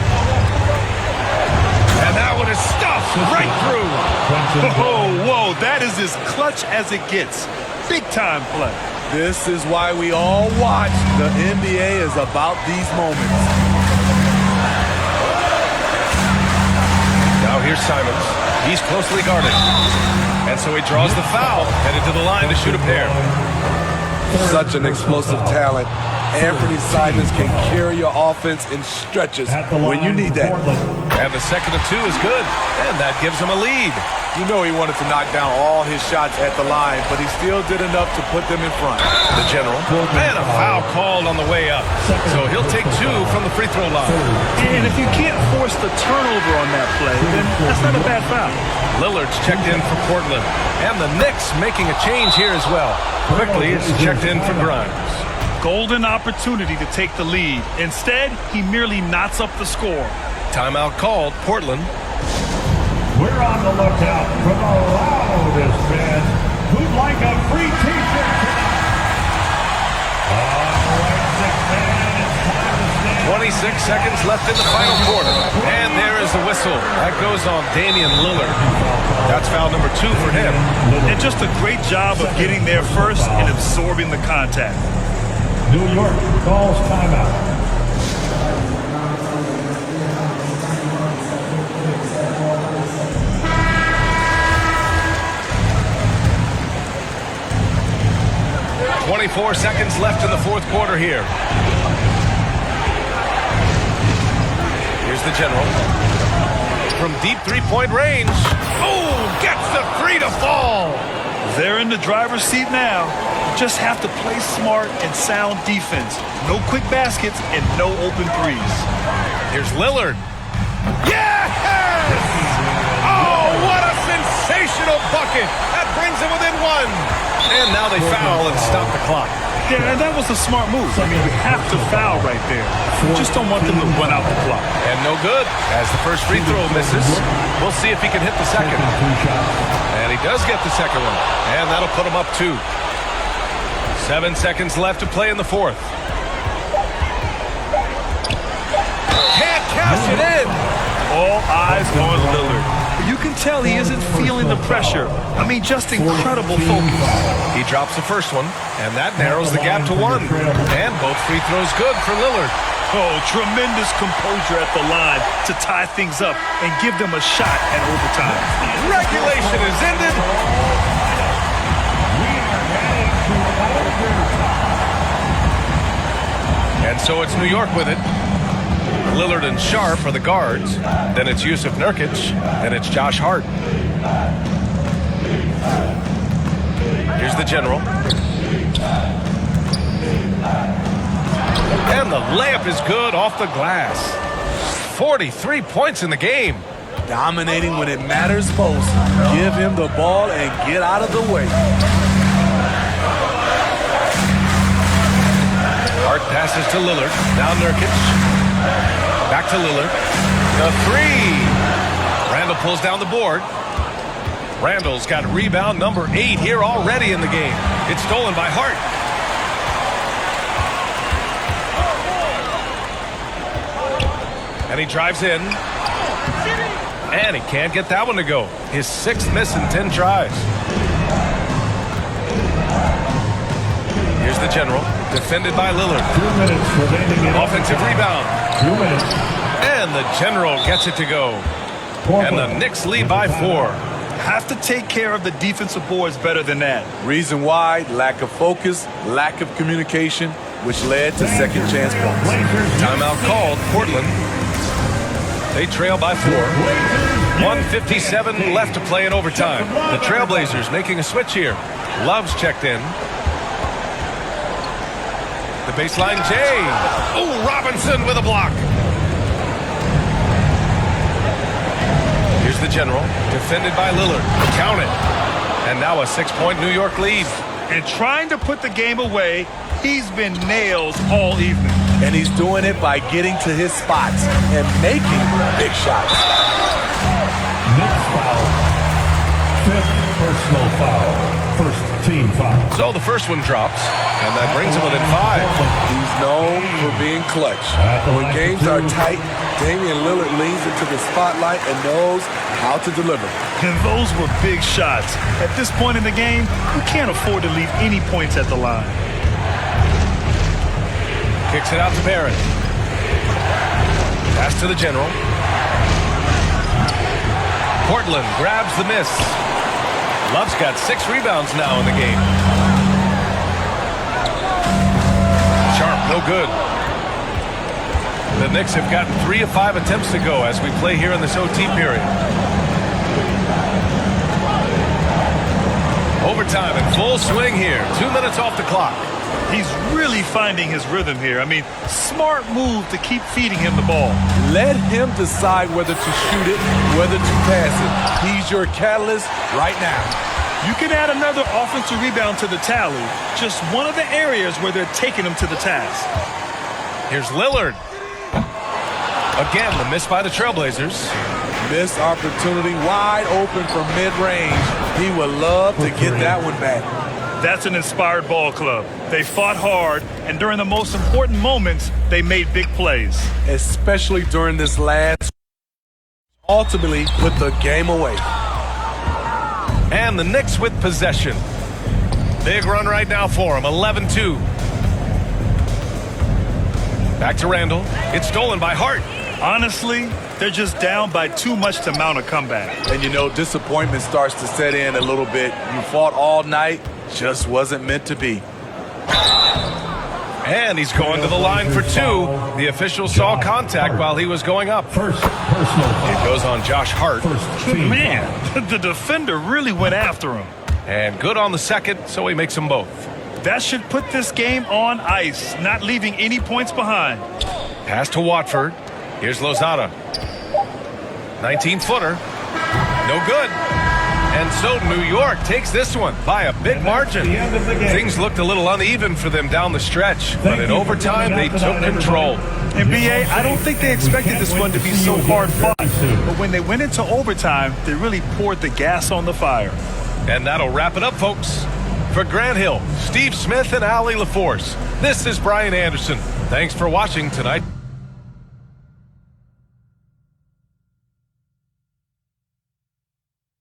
And that one is stuffed right through. Whoa, that is as clutch as it gets. Big-time play. This is why we all watch. The NBA is about these moments. Now here's Simons. He's closely guarded. And so he draws the foul, headed to the line to shoot a pair. Such an explosive talent. Anthony Simons can carry your offense in stretches when you need that. And the second and 2 is good, and that gives him a lead. You know he wanted to knock down all his shots at the line, but he still did enough to put them in front. The general, and a foul called on the way up. So he'll take 2 from the free throw line. And if you can't force the turnover on that play, then that's not a bad foul. Lillard's checked in for Portland, and the Knicks making a change here as well. Quickly, it's checked in for Grimes. Golden opportunity to take the lead. Instead, he merely knots up the score. Timeout called, Portland. We're on the lookout for the loudest fans who'd like a free t-shirt tonight. 26 seconds left in the final quarter. And there is the whistle. That goes on Damian Lillard. That's foul number 2 for him. And just a great job of getting there first and absorbing the contact. New York calls timeout. .24 seconds left in the fourth quarter here. Here's the general. From deep three-point range. Oh, gets the 3 to fall. They're in the driver's seat now. You just have to play smart and sound defense. No quick baskets and no open threes. Here's Lillard. Yes! Oh, what a sensational bucket. That brings him within 1. And now they foul and stop the clock. Yeah, and that was a smart move. I mean, you have to foul right there. You just don't want them to run out the clock. And no good. As the first free throw misses, we'll see if he can hit the second. And he does get the second one. And that'll put him up 2. 7 seconds left to play in the fourth. Can't cash it in. All eyes on Lillard. You can tell he isn't feeling the pressure. I mean, just incredible focus. He drops the first one, and that narrows the gap to 1. And both free throws good for Lillard. Oh, tremendous composure at the line to tie things up and give them a shot at overtime. Regulation is ended. And so it's New York with it. Lillard and Sharp are the guards. Then it's Yusuf Nurkic. Then it's Josh Hart. Here's the general. And the layup is good off the glass. 43 points in the game. Dominating when it matters most. Give him the ball and get out of the way. Hart passes to Lillard. Now Nurkic. Back to Lillard. The 3. Randall pulls down the board. Randall's got rebound number 8 here already in the game. It's stolen by Hart. And he drives in. And he can't get that one to go. His 6th miss in 10 tries. Here's the general. Defended by Lillard. 2 minutes remaining. Offensive rebound. 2 minutes. And the general gets it to go. And the Knicks lead by 4. Have to take care of the defensive boards better than that. Reason why: lack of focus, lack of communication, which led to second chance points. Timeout called, Portland. They trail by 4. 1:57 left to play in overtime. The Trailblazers making a switch here. Love's checked in. The baseline, Jay. Oh, Robinson with a block. Here's the general, defended by Lillard. Count it. And now a 6-point New York lead. And trying to put the game away, he's been nails all evening. And he's doing it by getting to his spots and making big shots. Knicks foul. 5th personal foul. First team foul. So the first one drops, and that brings him within 5. He's known for being clutch. When games are tight, Damian Lillard leans into the spotlight and knows how to deliver. And those were big shots. At this point in the game, you can't afford to leave any points at the line. Kicks it out to Barrett. Pass to the general. Portland grabs the miss. Love's got 6 rebounds now in the game. Sharp No good. The Knicks have gotten 3 of 5 attempts to go as we play here in this OT period. Overtime in full swing here. 2 minutes off the clock. He's really finding his rhythm here. I mean, smart move to keep feeding him the ball. Let him decide whether to shoot it, whether to pass it. He's your catalyst right now. You can add another offensive rebound to the tally. Just one of the areas where they're taking him to the task. Here's Lillard. Again, the miss by the Trailblazers. Missed opportunity, wide open from mid-range. He would love to get that one back. That's an inspired ball club. They fought hard, and during the most important moments, they made big plays. Especially during this last, ultimately put the game away. And the Knicks with possession. Big run right now for him, 11-2. Back to Randall. It's stolen by Hart. Honestly, they're just down by too much to mount a comeback. And you know, disappointment starts to set in a little bit. You fought all night, just wasn't meant to be. And he's going to the line for 2. The official saw contact while he was going up. First personal foul. It goes on Josh Hart. Man, the defender really went after him. And good on the second, so he makes them both. That should put this game on ice, not leaving any points behind. Pass to Watford. Here's Lozada. 19-footer. No good. And so New York takes this one by a big margin. Things looked a little uneven for them down the stretch, but in overtime they took control. And BA, I don't think they expected this one to be so hard fought. But when they went into overtime, they really poured the gas on the fire. And that'll wrap it up, folks. For Grant Hill, Steve Smith, and Allie LaForce, this is Brian Anderson. Thanks for watching tonight.